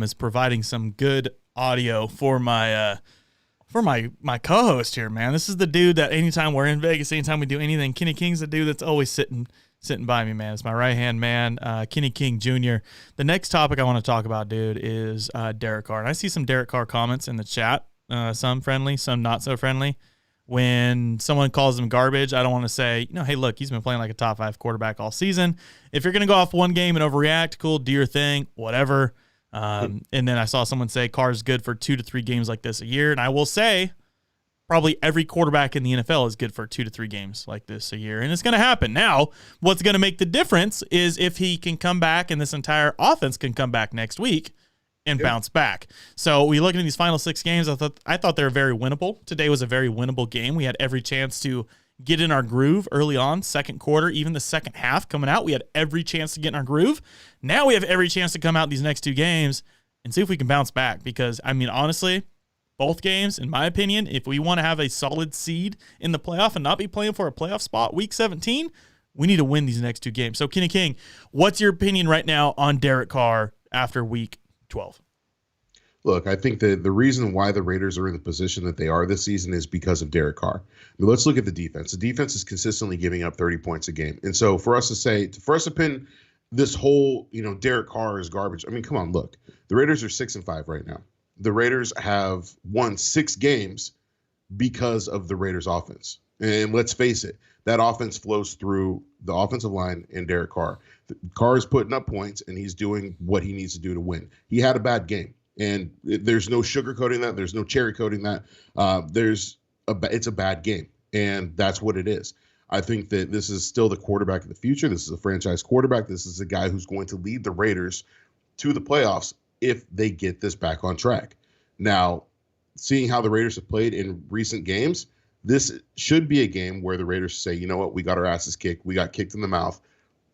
[SPEAKER 1] is providing some good audio for my co-host here, man. This is the dude that anytime we're in Vegas, anytime we do anything, Kenny King's the dude that's always sitting by me, man. It's my right-hand man, Kenny King Jr. The next topic I want to talk about, dude, is Derek Carr. And I see some Derek Carr comments in the chat, some friendly, some not so friendly. When someone calls him garbage, I don't want to say, hey, look, he's been playing like a top 5 quarterback all season. If you're going to go off one game and overreact, cool, do your thing, whatever. And then I saw someone say Carr's good for 2 to 3 games like this a year. And I will say probably every quarterback in the NFL is good for 2 to 3 games like this a year. And it's going to happen. Now, what's going to make the difference is if he can come back and this entire offense can come back next week and bounce back. So we look at these final 6 games. I thought they were very winnable. Today was a very winnable game. We had every chance to get in our groove early on, second quarter, even the second half coming out. We had every chance to get in our groove. Now we have every chance to come out these next 2 games and see if we can bounce back. Because, I mean, honestly, both games, in my opinion, if we want to have a solid seed in the playoff and not be playing for a playoff spot week 17, we need to win these next 2 games. So, Kenny King, what's your opinion right now on Derek Carr after week 12?
[SPEAKER 4] Look, I think the reason why the Raiders are in the position that they are this season is because of Derek Carr. I mean, let's look at the defense. The defense is consistently giving up 30 points a game. And so for us to pin this whole, Derek Carr is garbage. I mean, come on, look. The Raiders are 6-5 right now. The Raiders have won 6 games because of the Raiders offense. And let's face it, that offense flows through the offensive line and Derek Carr. Carr is putting up points, and he's doing what he needs to do to win. He had a bad game, and there's no sugarcoating that. There's no cherry coating that. It's a bad game, and that's what it is. I think that this is still the quarterback of the future. This is a franchise quarterback. This is a guy who's going to lead the Raiders to the playoffs if they get this back on track. Now, seeing how the Raiders have played in recent games, this should be a game where the Raiders say, you know what, we got our asses kicked. We got kicked in the mouth.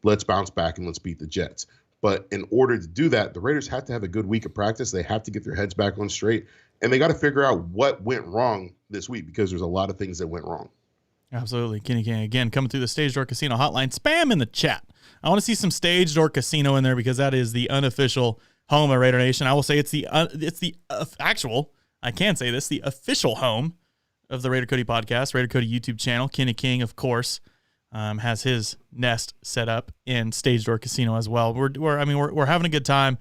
[SPEAKER 4] Let's bounce back and let's beat the Jets. But in order to do that, the Raiders have to have a good week of practice. They have to get their heads back on straight. And they got to figure out what went wrong this week, because there's a lot of things that went wrong.
[SPEAKER 1] Absolutely. Kenny King, again, coming through the Stage Door Casino hotline. Spam in the chat. I want to see some Stage Door Casino in there, because that is the unofficial home of Raider Nation. I will say it's the actual, I can say this, the official home of the Raider Cody podcast, Raider Cody YouTube channel. Kenny King, of course, has his nest set up in Stage Door Casino as well. We're having a good time.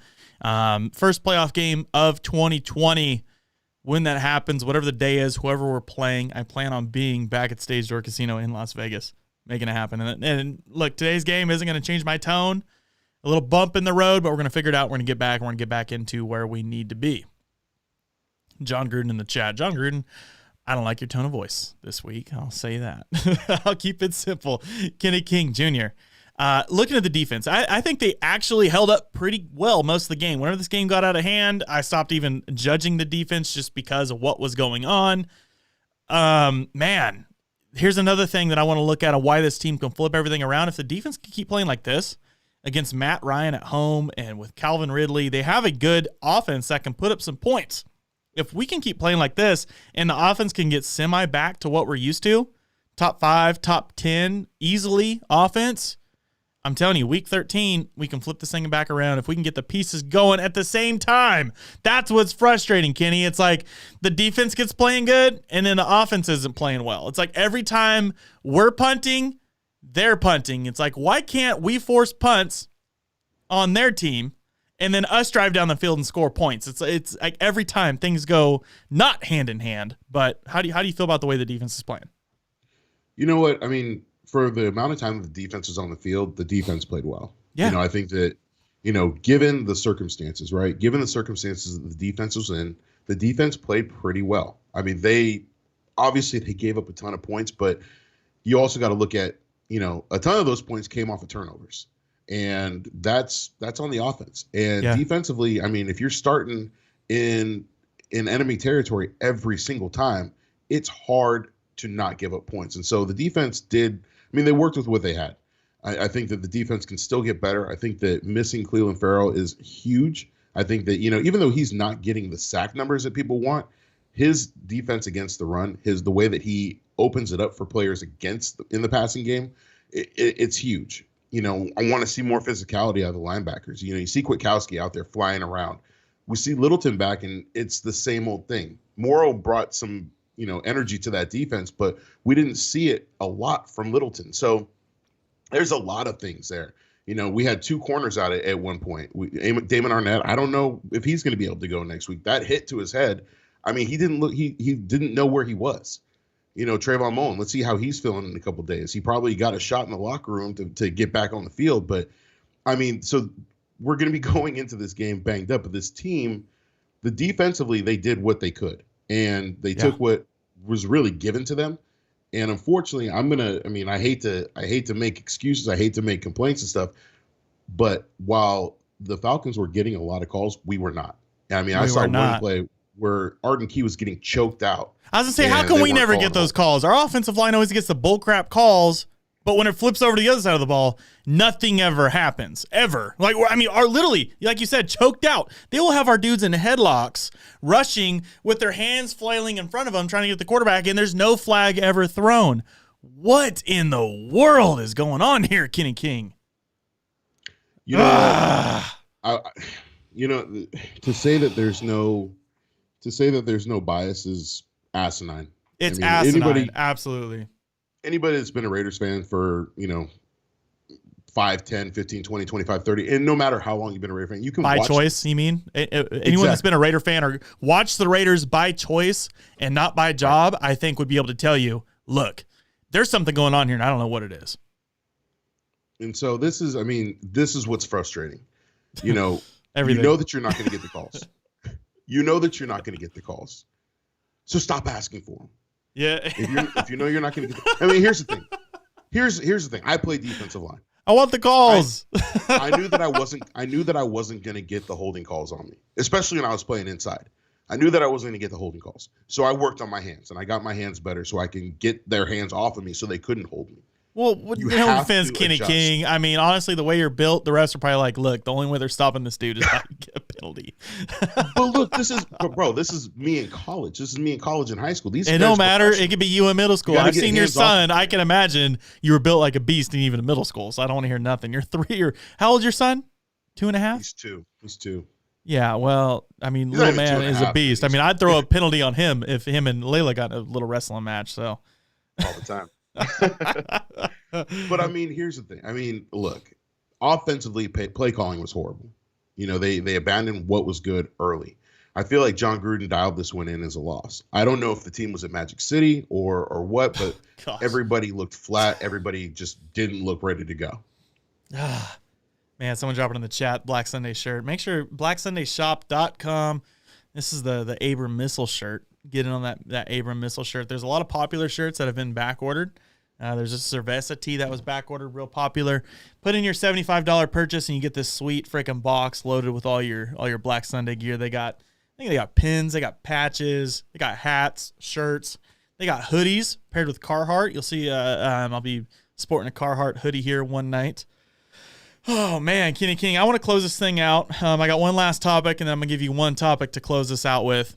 [SPEAKER 1] First playoff game of 2020. When that happens, whatever the day is, whoever we're playing, I plan on being back at Stage Door Casino in Las Vegas, making it happen. And look, today's game isn't going to change my tone. A little bump in the road, but we're going to figure it out. We're going to get back. We're going to get back into where we need to be. John Gruden in the chat. John Gruden, I don't like your tone of voice this week. I'll say that. I'll keep it simple. Kenny King Jr. Looking at the defense, I think they actually held up pretty well most of the game. Whenever this game got out of hand, I stopped even judging the defense just because of what was going on. Man, here's another thing that I want to look at of why this team can flip everything around. If the defense can keep playing like this against Matt Ryan at home and with Calvin Ridley, they have a good offense that can put up some points. If we can keep playing like this and the offense can get semi back to what we're used to, top 5, top 10, easily offense, I'm telling you, week 13, we can flip this thing back around if we can get the pieces going at the same time. That's what's frustrating, Kenny. It's like the defense gets playing good, and then the offense isn't playing well. It's like every time we're punting, they're punting. It's like, why can't we force punts on their team and then us drive down the field and score points? It's like every time things go not hand in hand. But how do you feel about the way the defense is playing?
[SPEAKER 4] You know what? I mean, for the amount of time the defense was on the field, the defense played well.
[SPEAKER 1] Yeah.
[SPEAKER 4] I think that, given the circumstances, right? Given the circumstances that the defense was in, the defense played pretty well. I mean, they gave up a ton of points, but you also got to look at, a ton of those points came off of turnovers. And that's on the offense. And defensively, I mean, if you're starting in enemy territory every single time, it's hard to not give up points. And so the defense they worked with what they had. I think that the defense can still get better. I think that missing Cleveland Farrell is huge. I think that, even though he's not getting the sack numbers that people want, his defense against the run, the way that he opens it up for players in the passing game, it's huge. I want to see more physicality out of the linebackers. You see Kwiatkowski out there flying around. We see Littleton back, and it's the same old thing. Morrow brought some, energy to that defense, but we didn't see it a lot from Littleton. So there's a lot of things there. We had two corners out at one point. Damon Arnett, I don't know if he's going to be able to go next week. That hit to his head, I mean, he didn't know where he was. Trayvon Mullen, let's see how he's feeling in a couple of days. He probably got a shot in the locker room to get back on the field. But, I mean, so we're going to be going into this game banged up. But this team, defensively, they did what they could. And they took what was really given to them. And unfortunately, I hate to make excuses. I hate to make complaints and stuff. But while the Falcons were getting a lot of calls, we were not. I mean, I saw one play where Arden Key was getting choked out.
[SPEAKER 1] I was going to say, how come we never get those calls? Our offensive line always gets the bullcrap calls, but when it flips over to the other side of the ball, nothing ever happens, ever. Are literally, like you said, choked out. They will have our dudes in headlocks, rushing with their hands flailing in front of them, trying to get the quarterback, and there's no flag ever thrown. What in the world is going on here, Kenny King?
[SPEAKER 4] To say that there's no bias is asinine.
[SPEAKER 1] It's asinine, absolutely.
[SPEAKER 4] Anybody that's been a Raiders fan for, 5, 10, 15, 20, 25, 30, and no matter how long you've been a Raider fan, you can
[SPEAKER 1] by
[SPEAKER 4] watch
[SPEAKER 1] choice, you mean? Anyone that's been a Raider fan or watched the Raiders by choice and not by job, I think would be able to tell you, look, there's something going on here, and I don't know what it is.
[SPEAKER 4] And so this is what's frustrating.
[SPEAKER 1] Everything.
[SPEAKER 4] You know that you're not going to get the calls. You know that you're not going to get the calls. So stop asking for them.
[SPEAKER 1] Yeah.
[SPEAKER 4] if you know you're not going to get here's the thing. Here's the thing. I play defensive line.
[SPEAKER 1] I want the calls.
[SPEAKER 4] I knew that I wasn't going to get the holding calls on me, especially when I was playing inside. I knew that I wasn't going to get the holding calls. So I worked on my hands, and I got my hands better so I can get their hands off of me so they couldn't hold me.
[SPEAKER 1] Well, no offense, Kenny King. I mean, honestly, the way you're built, the refs are probably like, look, the only way they're stopping this dude is not to get a penalty.
[SPEAKER 4] But look, this is me in college. This is me in college and high school.
[SPEAKER 1] It don't matter. It could be you in middle school. I've seen your son. I can imagine you were built like a beast even in middle school, so I don't want to hear nothing. You're 3 or how old's your son? 2.5?
[SPEAKER 4] He's 2.
[SPEAKER 1] Yeah, well, I mean, little man is a beast. I mean, I'd throw a penalty on him if him and Layla got a little wrestling match. So
[SPEAKER 4] all the time. But I mean, here's the thing. I mean, look, offensively, play calling was horrible. They abandoned what was good early. I feel like John Gruden dialed this one in as a loss. I don't know if the team was at Magic City or what, but everybody looked flat. Everybody just didn't look ready to go.
[SPEAKER 1] Man, someone dropping in the chat, Black Sunday shirt. Make sure blacksundayshop.com. This is the Abram Missile shirt. Get in on that Abram Missile shirt. There's a lot of popular shirts that have been back ordered. There's a Cerveza tee that was back ordered, real popular. Put in your $75 purchase and you get this sweet freaking box loaded with all your Black Sunday gear. I think they got pins, they got patches, they got hats, shirts, they got hoodies paired with Carhartt. You'll see I'll be sporting a Carhartt hoodie here one night. Oh, man, Kenny King, I want to close this thing out. I got one last topic, and then I'm going to give you one topic to close this out with.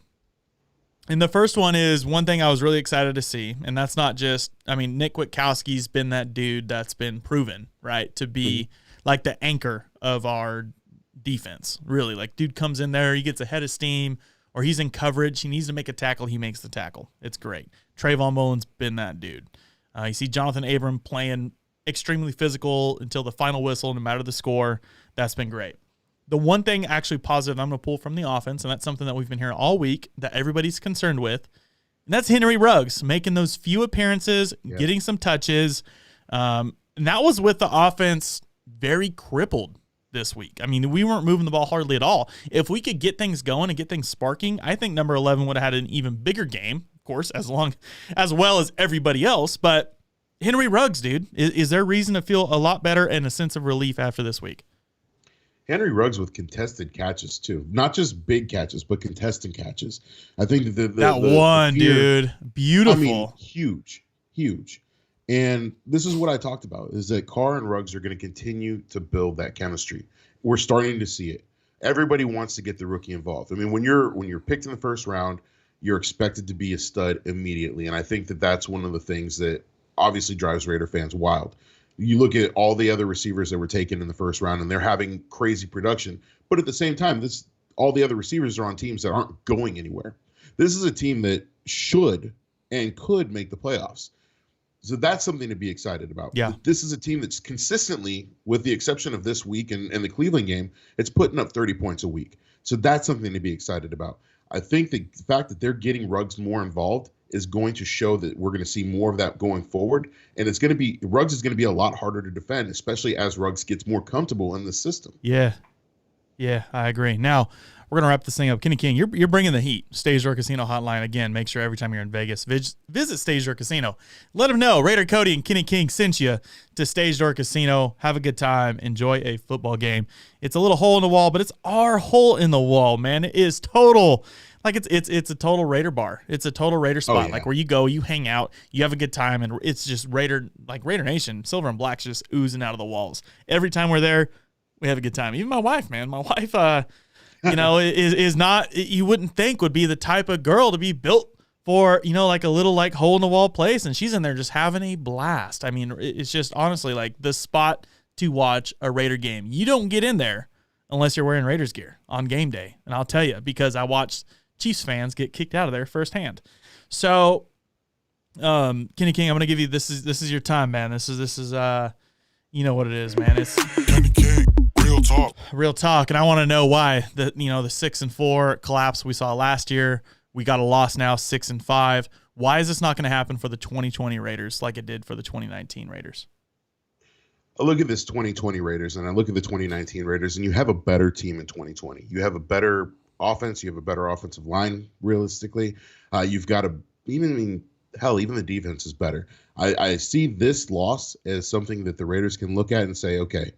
[SPEAKER 1] And the first one is one thing I was really excited to see, and that's not just, Nick Witkowski's been that dude that's been proven, right, to be like the anchor of our defense, really. Like, dude comes in there, he gets a head of steam, or he's in coverage, he needs to make a tackle, he makes the tackle. It's great. Trayvon Mullen's been that dude. You see Jonathan Abram playing extremely physical until the final whistle, no matter the score. That's been great. The one thing actually positive I'm going to pull from the offense, and that's something that we've been hearing all week that everybody's concerned with, and that's Henry Ruggs making those few appearances, getting some touches. And that was with the offense very crippled this week. We weren't moving the ball hardly at all. If we could get things going and get things sparking, I think number 11 would have had an even bigger game, of course, as well as everybody else. But Henry Ruggs, dude, is there reason to feel a lot better and a sense of relief after this week?
[SPEAKER 4] Henry Ruggs with contested catches too, not just big catches, but contested catches. I think the
[SPEAKER 1] dude, beautiful,
[SPEAKER 4] huge. And this is what I talked about: is that Carr and Ruggs are going to continue to build that chemistry. We're starting to see it. Everybody wants to get the rookie involved. When you're picked in the first round, you're expected to be a stud immediately, and I think that that's one of the things that obviously drives Raider fans wild. You look at all the other receivers that were taken in the first round, and they're having crazy production. But at the same time, all the other receivers are on teams that aren't going anywhere. This is a team that should and could make the playoffs. So that's something to be excited about.
[SPEAKER 1] Yeah.
[SPEAKER 4] This is a team that's consistently, with the exception of this week and the Cleveland game, it's putting up 30 points a week. So that's something to be excited about. I think the fact that they're getting Ruggs more involved is going to show that we're going to see more of that going forward. And Ruggs is going to be a lot harder to defend, especially as Ruggs gets more comfortable in the system.
[SPEAKER 1] Yeah, I agree. Now, we're going to wrap this thing up. Kenny King, you're bringing the heat. Stage Door Casino hotline. Again, make sure every time you're in Vegas, visit Stage Door Casino. Let them know Raider Cody and Kenny King sent you to Stage Door Casino. Have a good time. Enjoy a football game. It's a little hole in the wall, but it's our hole in the wall, man. It is total. Like it's a total Raider bar. It's a total Raider spot. Like where you go, you hang out, you have a good time, and it's just Raider Nation, silver and black's just oozing out of the walls. Every time we're there, we have a good time. Even my wife, man. My wife, is not, you wouldn't think would be the type of girl to be built for, like a little like hole in the wall place, and she's in there just having a blast. It's just honestly like the spot to watch a Raider game. You don't get in there unless you're wearing Raiders gear on game day, and I'll tell you, because I watched Chiefs fans get kicked out of there firsthand. So, Kenny King, I'm going to give you, this is your time, man. This is you know what it is, man. It's
[SPEAKER 2] Kenny King,
[SPEAKER 1] real talk. And I want to know why the 6-4 collapse we saw last year, we got a loss now, 6-5. Why is this not going to happen for the 2020 Raiders like it did for the 2019 Raiders?
[SPEAKER 4] I look at this 2020 Raiders and I look at the 2019 Raiders, and you have a better team in 2020. You have a better offense. You have a better offensive line, realistically. You've got even the defense is better. I see this loss as something that the Raiders can look at and say, okay,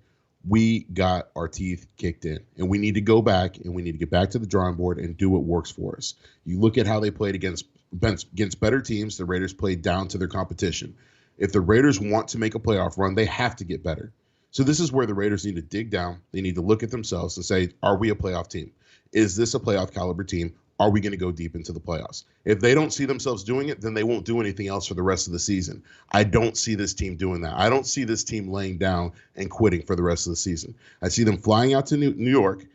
[SPEAKER 4] we got our teeth kicked in, and we need to go back, and we need to get back to the drawing board and do what works for us. You look at how they played against better teams. The Raiders played down to their competition. If the Raiders want to make a playoff run, they have to get better. So this is where the Raiders need to dig down. They need to look at themselves and say, are we a playoff team? Is this a playoff caliber team? Are we going to go deep into the playoffs? If they don't see themselves doing it, then they won't do anything else for the rest of the season. I don't see this team doing that. I don't see this team laying down and quitting for the rest of the season. I see them flying out to New York,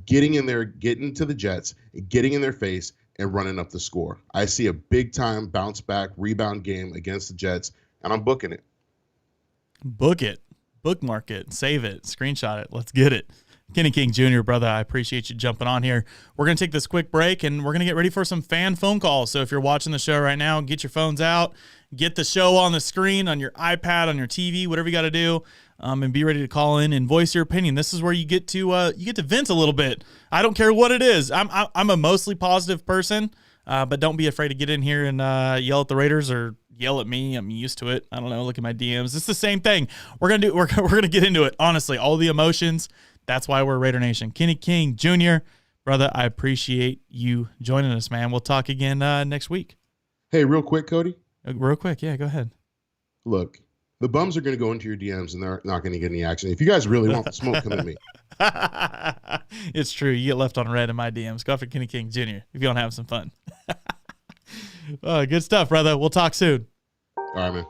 [SPEAKER 4] getting in there, getting to the Jets, getting in their face, and running up the score. I see a big-time bounce-back, rebound game against the Jets, and I'm booking it.
[SPEAKER 1] Book it. Bookmark it. Save it. Screenshot it. Let's get it. Kenny King Jr., brother, I appreciate you jumping on here. We're going to take this quick break, and we're going to get ready for some fan phone calls. So if you're watching the show right now, get your phones out, get the show on the screen, on your iPad, on your TV, whatever you got to do, and be ready to call in and voice your opinion. This is where you get to vent a little bit. I don't care what it is. I'm a mostly positive person, but don't be afraid to get in here and yell at the Raiders or yell at me. I'm used to it. I don't know. Look at my DMs. It's the same thing. We're gonna get into it. Honestly, all the emotions. That's why we're Raider Nation. Kenny King Jr., brother, I appreciate you joining us, man. We'll talk again next week.
[SPEAKER 4] Hey, real quick, Cody.
[SPEAKER 1] Real quick, yeah, go ahead.
[SPEAKER 4] Look, the bums are going to go into your DMs, and they're not going to get any action. If you guys really want the smoke, come at me.
[SPEAKER 1] It's true. You get left on red in my DMs. Go after Kenny King Jr. if you want to have some fun. Good stuff, brother. We'll talk soon.
[SPEAKER 4] All right, man.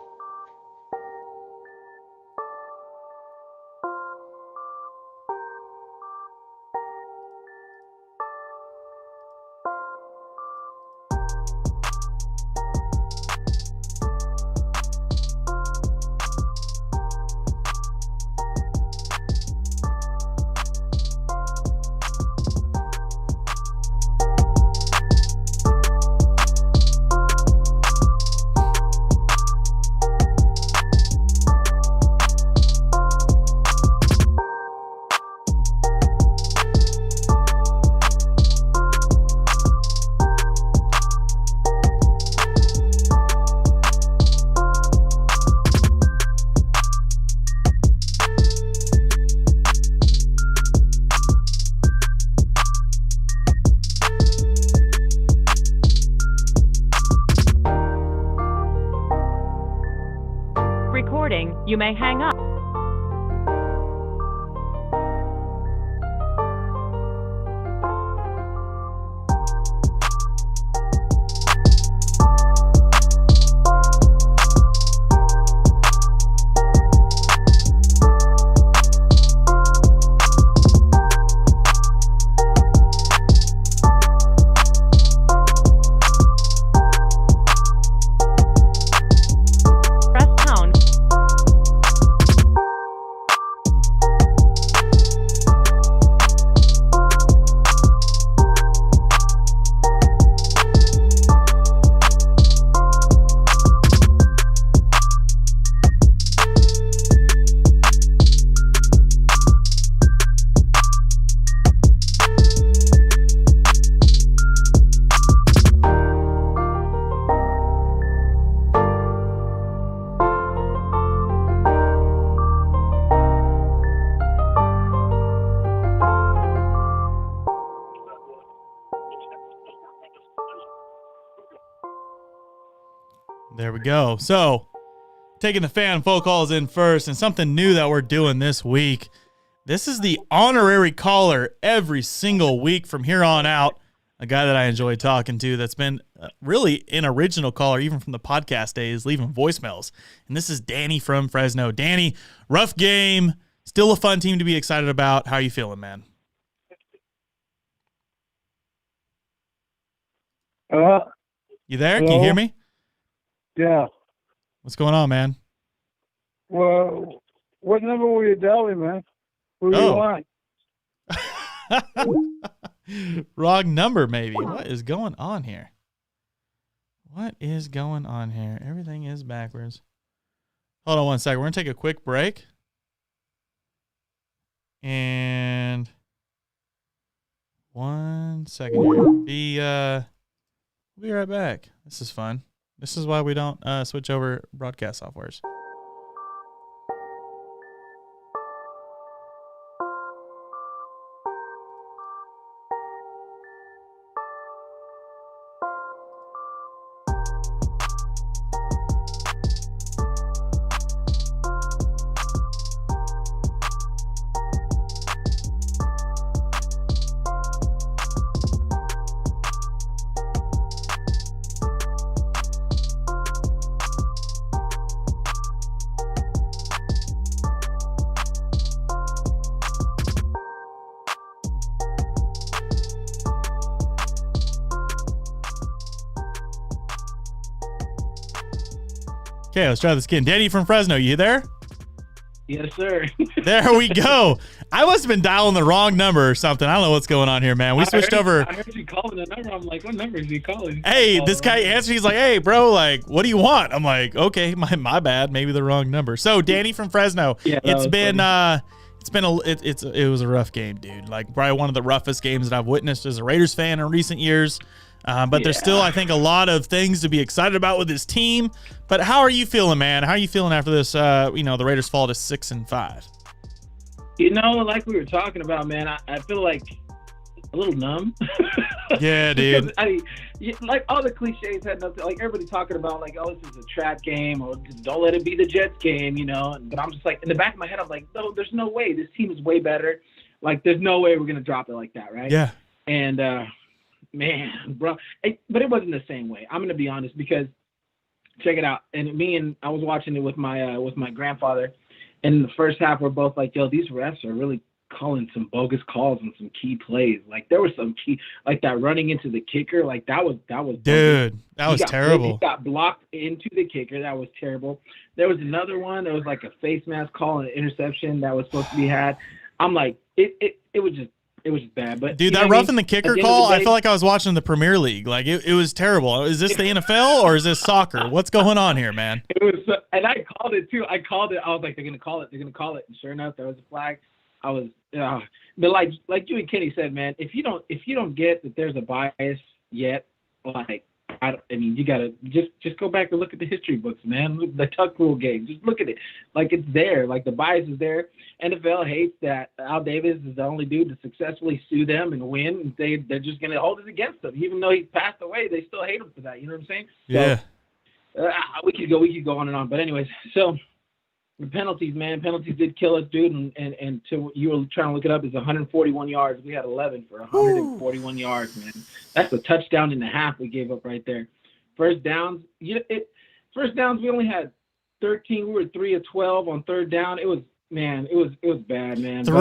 [SPEAKER 3] Recording, you may hang up. Press pound.
[SPEAKER 1] There we go. So, taking the fan phone calls in first, and something new that we're doing this week. This is the honorary caller every single week from here on out. A guy that I enjoy talking to that's been really an original caller, even from the podcast days, leaving voicemails. And this is Danny from Fresno. Danny, rough game, still a fun team to be excited about. How are you feeling, man? You there?
[SPEAKER 5] Hello?
[SPEAKER 1] Can you hear me?
[SPEAKER 5] Yeah.
[SPEAKER 1] What's going on, man?
[SPEAKER 5] Well, what number were you dialing, man? Who do you want?
[SPEAKER 1] Wrong number, maybe. What is going on here? What is going on here? Everything is backwards. Hold on one second. We're going to take a quick break. And 1 second here. We'll be right back. This is fun. This is why we don't switch over broadcast softwares. Okay, let's try this again. Danny from Fresno, you there?
[SPEAKER 5] Yes, sir.
[SPEAKER 1] There we go. I must have been dialing the wrong number or something. I don't know what's going on here, man. We switched over.
[SPEAKER 5] I heard you calling the number. I'm like, what number is he calling?
[SPEAKER 1] Hey, this guy answered. He's like, hey, bro, like, what do you want? I'm like, okay, my bad. Maybe the wrong number. So, Danny from Fresno.
[SPEAKER 5] Yeah,
[SPEAKER 1] it was a rough game, dude. Like, probably one of the roughest games that I've witnessed as a Raiders fan in recent years. But there's still, I think, a lot of things to be excited about with this team. But how are you feeling, man? How are you feeling after this? The Raiders fall to 6-5.
[SPEAKER 6] You know, like we were talking about, man, I feel like a little numb.
[SPEAKER 1] Yeah, dude.
[SPEAKER 6] Like all the cliches had nothing. Like everybody talking about, like, oh, this is a trap game, or don't let it be the Jets game, you know. But I'm just like, in the back of my head, I'm like, no, there's no way. This team is way better. Like, there's no way we're gonna drop it like that, right?
[SPEAKER 1] Yeah.
[SPEAKER 6] And man, bro. But it wasn't the same way. I'm gonna be honest because check it out. And I was watching it with my grandfather, and in the first half we're both like, yo, these refs are really calling some bogus calls on some key plays. Like there was some key, like that running into the kicker, like that was
[SPEAKER 1] Dude, that was terrible.
[SPEAKER 6] He got blocked into the kicker. That was terrible. There was another one. There was like a face mask call and an interception that was supposed to be had. I'm like, it was just bad. But
[SPEAKER 1] dude, that roughing the kicker call, I feel like I was watching the Premier League. Like it was terrible. Is this the NFL or is this soccer? What's going on here, man?
[SPEAKER 6] It was, and I called it too. I was like, they're gonna call it. And sure enough, there was a flag. I was, but like you and Kenny said, man, if you don't get that there's a bias yet, like I mean, you gotta just go back and look at the history books, man. The tuck rule game, just look at it, like it's there, like the bias is there. NFL hates that Al Davis is the only dude to successfully sue them and win. And they're just gonna hold it against him, even though he's passed away. They still hate him for that. You know what I'm saying?
[SPEAKER 1] Yeah.
[SPEAKER 6] So, we could go on and on, but anyways, so. The penalties, man. Penalties did kill us, dude. And to you were trying to look it up, is 141 yards. We had 11 for 141 yards, man. That's a touchdown and a half we gave up right there. First downs, we only had 13. We were 3 of 12 on third down. It was bad, man.
[SPEAKER 1] 3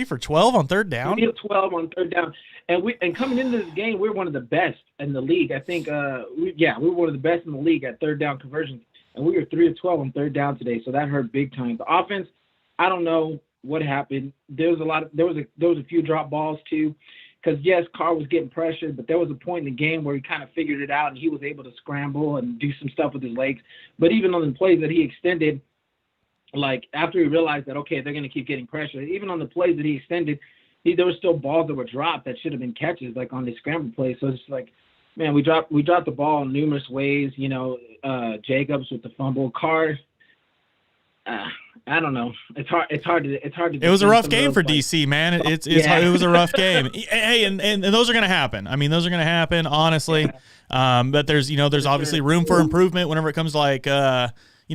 [SPEAKER 1] for 12 on third down.
[SPEAKER 6] 3 of 12 on third down. And coming into this game, we were one of the best in the league. I think we were one of the best in the league at third down conversions. And we were 3 of 12 on third down today, so that hurt big time. The offense, I don't know what happened. There was a few drop balls too, because yes, Carr was getting pressured, but there was a point in the game where he kind of figured it out and he was able to scramble and do some stuff with his legs. But even on the plays that he extended, like after he realized that okay, they're going to keep getting pressure, even on the plays that he extended, there were still balls that were dropped that should have been catches, like on the scramble play. So it's like, man, we dropped the ball in numerous ways. You know, Jacobs with the fumble. Carr, I don't know. It's hard to.
[SPEAKER 1] It was a rough game for DC, man. It was a rough game. Hey, and those are going to happen. I mean, those are going to happen, honestly. Yeah. But there's obviously room for improvement whenever it comes to like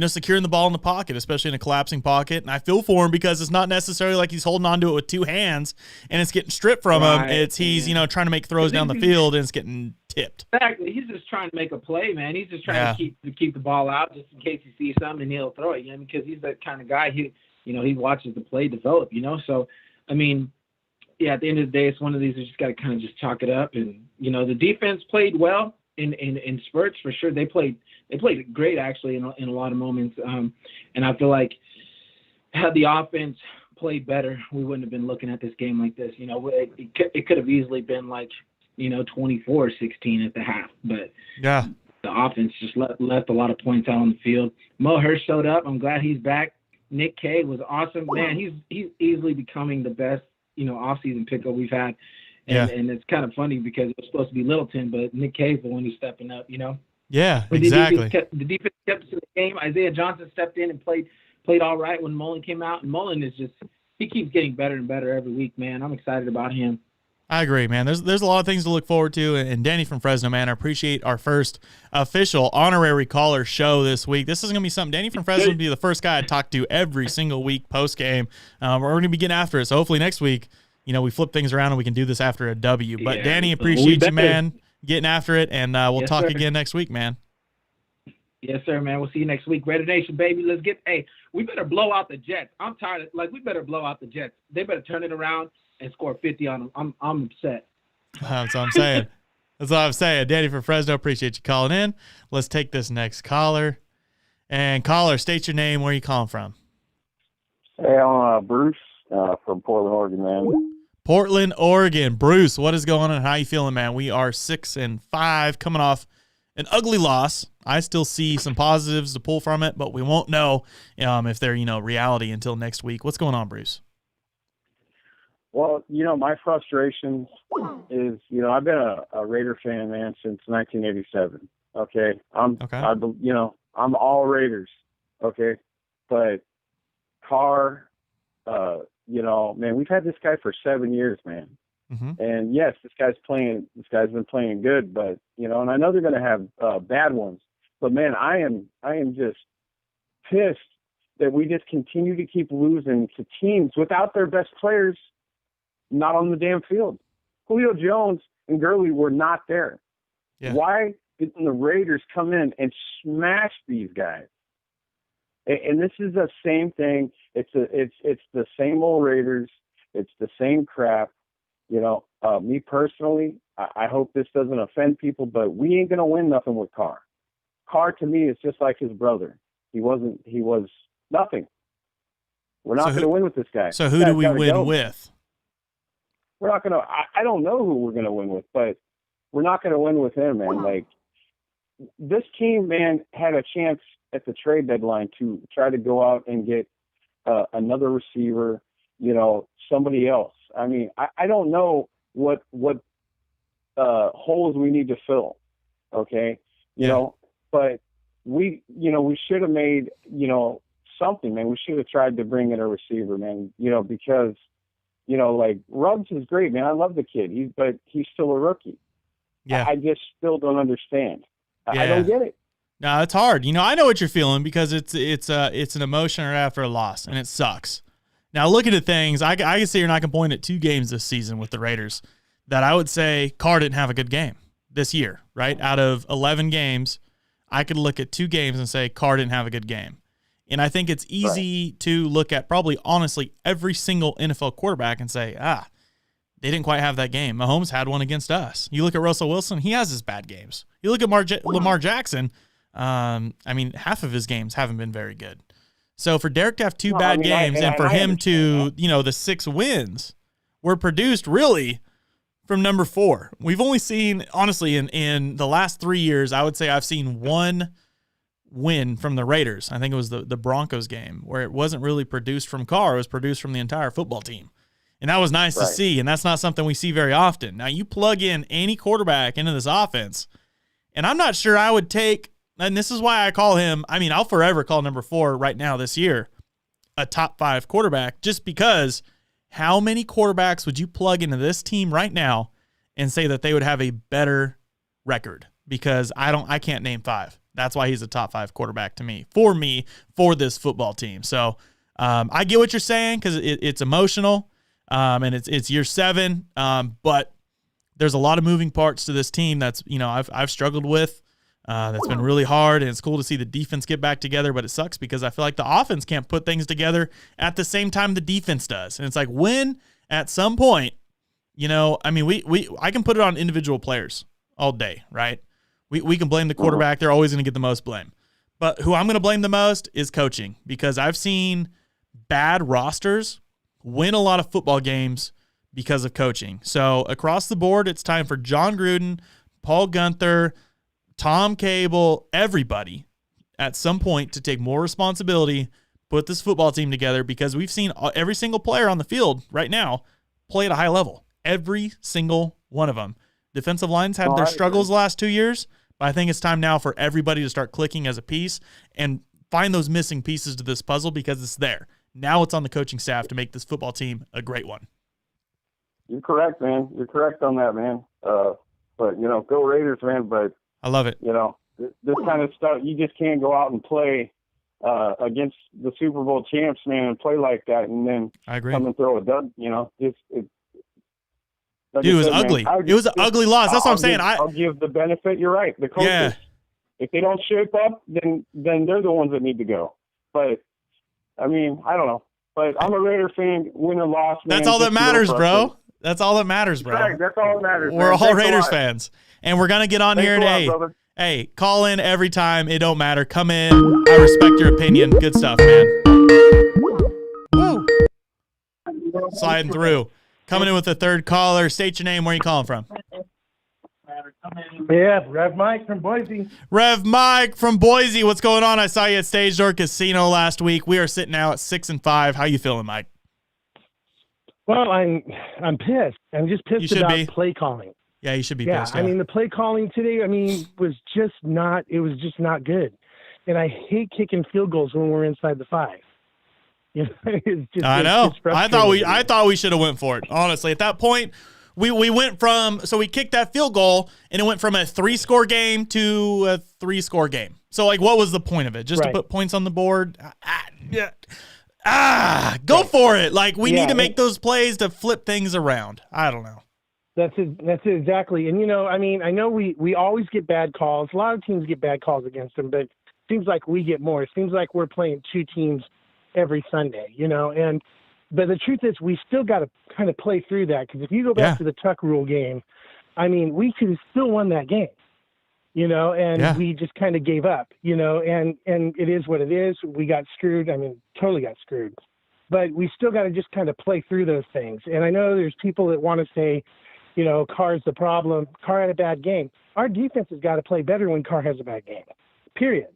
[SPEAKER 1] securing the ball in the pocket, especially in a collapsing pocket. And I feel for him because it's not necessarily like he's holding on to it with two hands and it's getting stripped from him. It's he's trying to make throws down the field and it's getting tipped.
[SPEAKER 6] Exactly. He's just trying to make a play, man. He's just trying to keep the ball out just in case he sees something and he'll throw it. Because he's that kind of guy. He watches the play develop. So I mean, yeah. At the end of the day, it's one of these. You just got to kind of just chalk it up. And the defense played well in spurts for sure. They played great actually in a lot of moments. And I feel like had the offense played better, we wouldn't have been looking at this game like this. It could have easily been like 24-16 at the half, but
[SPEAKER 1] yeah,
[SPEAKER 6] the offense just left a lot of points out on the field. Mo Hurst showed up. I'm glad he's back. Nick K was awesome, man. He's easily becoming the best offseason pickup we've had. And it's kind of funny because it was supposed to be Littleton, but Nick K is the one who's stepping up.
[SPEAKER 1] Yeah, exactly.
[SPEAKER 6] The defense kept us in the game. Isaiah Johnson stepped in and played all right when Mullen came out. And Mullen he keeps getting better and better every week, man. I'm excited about him.
[SPEAKER 1] I agree, man. There's a lot of things to look forward to. And Danny from Fresno, man, I appreciate our first official honorary caller show this week. This is going to be something. Danny from Fresno will be the first guy I talk to every single week post-game. We're going to be getting after it. So hopefully next week, we flip things around and we can do this after a W. But Danny, appreciate you, man, getting after it. And we'll talk again next week, man.
[SPEAKER 6] Yes, sir, man. We'll see you next week. Raider Nation, baby. We better blow out the Jets. I'm tired. We better blow out the Jets. They better turn it around and score 50 on them. I'm upset.
[SPEAKER 1] That's what I'm saying. That's what I'm saying. Danny from Fresno, appreciate you calling in. Let's take this next caller. And caller, state your name. Where are you calling from?
[SPEAKER 7] Hey, I'm Bruce from Portland, Oregon, man.
[SPEAKER 1] Portland, Oregon. Bruce, what is going on? How you feeling, man? We are 6-5, coming off an ugly loss. I still see some positives to pull from it, but we won't know if they're reality until next week. What's going on, Bruce?
[SPEAKER 7] Well, my frustration is, I've been a Raider fan, man, since 1987. Okay, I'm all Raiders. Okay, but Carr, man, we've had this guy for 7 years, man. Mm-hmm. And yes, this guy's been playing good, but and I know they're going to have bad ones. But man, I am just pissed that we just continue to keep losing to teams without their best players not on the damn field. Julio Jones and Gurley were not there.
[SPEAKER 1] Yeah.
[SPEAKER 7] Why didn't the Raiders come in and smash these guys? And this is the same thing. It's the same old Raiders. It's the same crap. You know, me personally, I hope this doesn't offend people, but we ain't gonna win nothing with Carr. Carr to me is just like his brother. He was nothing. We're not going to win with this guy.
[SPEAKER 1] So who do we win with?
[SPEAKER 7] We're not going to. I don't know who we're going to win with, but we're not going to win with him, man. Like, this team, man, had a chance at the trade deadline to try to go out and get another receiver, you know, somebody else. I mean, I don't know what holes we need to fill, okay? You know, but we should have made, you know, something, man. We should have tried to bring in a receiver, man, you know, because, you know, like, Ruggs is great, man. I love the kid, but he's still a rookie.
[SPEAKER 1] Yeah.
[SPEAKER 7] I just still don't understand.
[SPEAKER 1] Yeah.
[SPEAKER 7] I don't get it.
[SPEAKER 1] No, it's hard. You know, I know what you're feeling because it's an emotion after a loss, and it sucks. Now, looking at things, I can say you're not going to point at 2 games this season with the Raiders that I would say Carr didn't have a good game this year, right? Out of 11 games, I could look at 2 games and say Carr didn't have a good game. And I think it's easy to look at probably, honestly, every single NFL quarterback and say, they didn't quite have that game. Mahomes had one against us. You look at Russell Wilson, he has his bad games. You look at Lamar Jackson, I mean, half of his games haven't been very good. So for Derek to have 2 bad games and for him to, you know, the 6 wins were produced really from number 4. We've only seen, honestly, in the last 3 years, I would say I've seen 1 win from the Raiders. I think it was the Broncos game where it wasn't really produced from Carr. It was produced from the entire football team. And that was nice to see, and that's not something we see very often. Now, you plug in any quarterback into this offense, and I'm not sure I would take, and this is why I call him, I mean, I'll forever call number 4 right now this year a top 5 quarterback, just because how many quarterbacks would you plug into this team right now and say that they would have a better record? Because I can't name 5. That's why he's a top 5 quarterback to me, for this football team. So I get what you're saying because it's emotional, and it's year 7, but there's a lot of moving parts to this team that's, you know, I've struggled with. That's been really hard, and it's cool to see the defense get back together, but it sucks because I feel like the offense can't put things together at the same time the defense does. And it's like, when at some point, you know, I mean, I can put it on individual players all day, right? We can blame the quarterback. They're always going to get the most blame. But who I'm going to blame the most is coaching, because I've seen bad rosters win a lot of football games because of coaching. So across the board, it's time for John Gruden, Paul Guenther, Tom Cable, everybody at some point to take more responsibility, put this football team together, because we've seen every single player on the field right now play at a high level. Every single one of them. Defensive lines had their struggles the last 2 years, but I think it's time now for everybody to start clicking as a piece and find those missing pieces to this puzzle, because it's there. Now it's on the coaching staff to make this football team a great one.
[SPEAKER 7] You're correct, man. You're correct on that, man. But, you know, go Raiders, man. But
[SPEAKER 1] I love it.
[SPEAKER 7] You know, this kind of stuff, you just can't go out and play against the Super Bowl champs, man, and play like that, and then
[SPEAKER 1] I agree.
[SPEAKER 7] come and throw a dud. You know,
[SPEAKER 1] Dude, it was ugly. It was an ugly loss. That's what I'm saying.
[SPEAKER 7] I'll give the benefit. You're right. The coaches, if they don't shape up, then they're the ones that need to go. But, I mean, I don't know. But I'm a Raider fan, win or loss.
[SPEAKER 1] That's all that matters, bro. That's all that matters, bro.
[SPEAKER 7] Right, that's all that matters.
[SPEAKER 1] We're all Raiders fans. And we're going to get on here and, hey, call in every time. It don't matter. Come in. I respect your opinion. Good stuff, man. Woo. Sliding through. Coming in with the third caller. State your name. Where are you calling from?
[SPEAKER 8] Yeah, Rev Mike from Boise.
[SPEAKER 1] Rev Mike from Boise. What's going on? I saw you at Stage Door Casino last week. We are sitting now at 6-5. How you feeling, Mike?
[SPEAKER 8] Well, I'm pissed. I'm just pissed about play calling.
[SPEAKER 1] Yeah, you should be pissed.
[SPEAKER 8] Yeah, I mean, the play calling today, was just not good. And I hate kicking field goals when we're inside the 5. You know, it's just,
[SPEAKER 1] I know. I thought we should have went for it. Honestly, at that point, we went from, so we kicked that field goal and it went from a 3-score game to a 3-score game. So like, what was the point of it? Just to put points on the board? Go for it. Like, we need to make those plays to flip things around. I don't know.
[SPEAKER 8] That's it exactly. And, I know we always get bad calls. A lot of teams get bad calls against them, but it seems like we get more. It seems like we're playing two teams every Sunday, but the truth is we still got to kind of play through that, because if you go back to the Tuck Rule game, we could have still won that game, and we just kind of gave up, and it is what it is. We got screwed. Totally got screwed. But we still got to just kind of play through those things. And I know there's people that want to say, Carr's the problem. Carr had a bad game. Our defense has got to play better when Carr has a bad game. Period.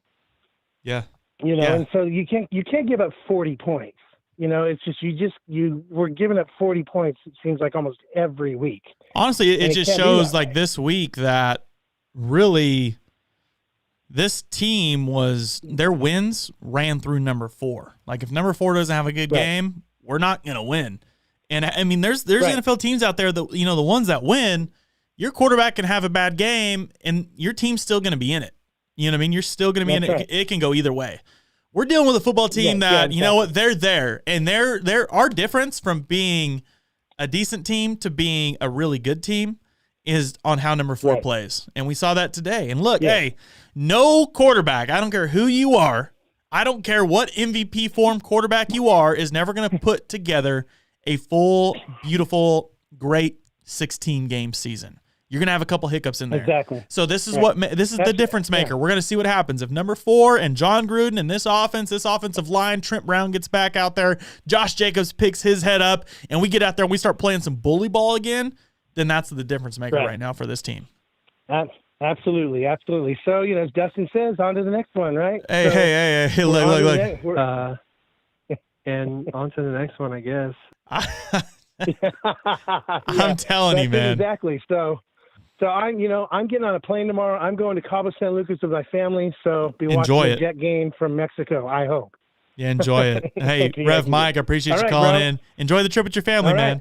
[SPEAKER 1] Yeah.
[SPEAKER 8] And so you can't give up 40 points. It's just we're giving up 40 points. It seems like almost every week.
[SPEAKER 1] Honestly, it just shows like this week that really this team their wins ran through number 4. Like if number 4 doesn't have a good game, we're not going to win. And there's NFL teams out there that, the ones that win, your quarterback can have a bad game and your team's still going to be in it. You're still going to be in it. Right. It can go either way. We're dealing with a football team that, you know what, they're there. And our difference from being a decent team to being a really good team is on how number 4 plays. And we saw that today. And look, hey, no quarterback, I don't care who you are, I don't care what MVP form quarterback you are, is never going to put together a full, beautiful, great 16-game season. You're going to have a couple hiccups in there.
[SPEAKER 8] Exactly.
[SPEAKER 1] So this is the difference maker. We're going to see what happens. If number 4 and John Gruden and this offensive line, Trent Brown gets back out there, Josh Jacobs picks his head up, and we get out there and we start playing some bully ball again, then that's the difference maker right now for this team.
[SPEAKER 8] Absolutely. So, as Dustin says, on to the next one, right?
[SPEAKER 1] Hey, look.
[SPEAKER 9] And on to the next one, I guess.
[SPEAKER 1] I'm telling you, man.
[SPEAKER 8] Exactly. So I'm getting on a plane tomorrow. I'm going to Cabo San Lucas with my family. So be watching the Jet game from Mexico, I hope.
[SPEAKER 1] Yeah, enjoy it. Hey, Rev Mike, I appreciate you calling in. Enjoy the trip with your family, man.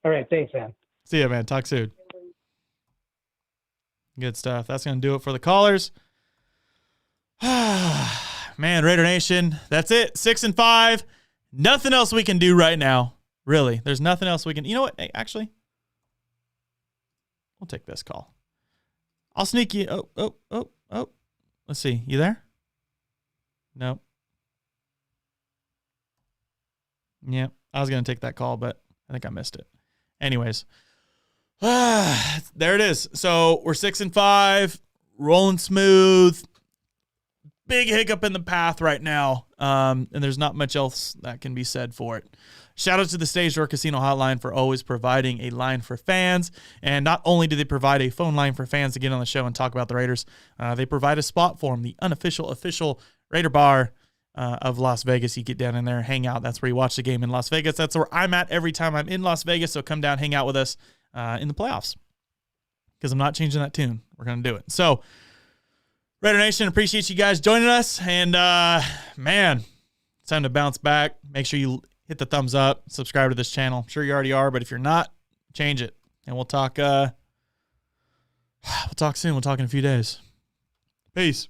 [SPEAKER 8] All right. Thanks, man.
[SPEAKER 1] See ya, man. Talk soon. Good stuff. That's going to do it for the callers. Man, Raider Nation, that's it. 6-5. Nothing else we can do right now. Really, there's nothing else we can. You know what? Hey, actually, we'll take this call. I'll sneak you. Oh. Let's see. You there? Nope. Yeah, I was going to take that call, but I think I missed it. Anyways, there it is. So we're 6-5, rolling smooth. Big hiccup in the path right now, and there's not much else that can be said for it. Shout out to the Stage Door Casino Hotline for always providing a line for fans. And not only do they provide a phone line for fans to get on the show and talk about the Raiders, they provide a spot for them, the unofficial official Raider Bar of Las Vegas. You get down in there, hang out. That's where you watch the game in Las Vegas. That's where I'm at every time I'm in Las Vegas, so come down, hang out with us in the playoffs, because I'm not changing that tune. We're going to do it. So, Raider Nation, appreciate you guys joining us. And, man, it's time to bounce back. Make sure you hit the thumbs up, subscribe to this channel. I'm sure you already are, but if you're not, change it. And we'll talk soon. We'll talk in a few days. Peace.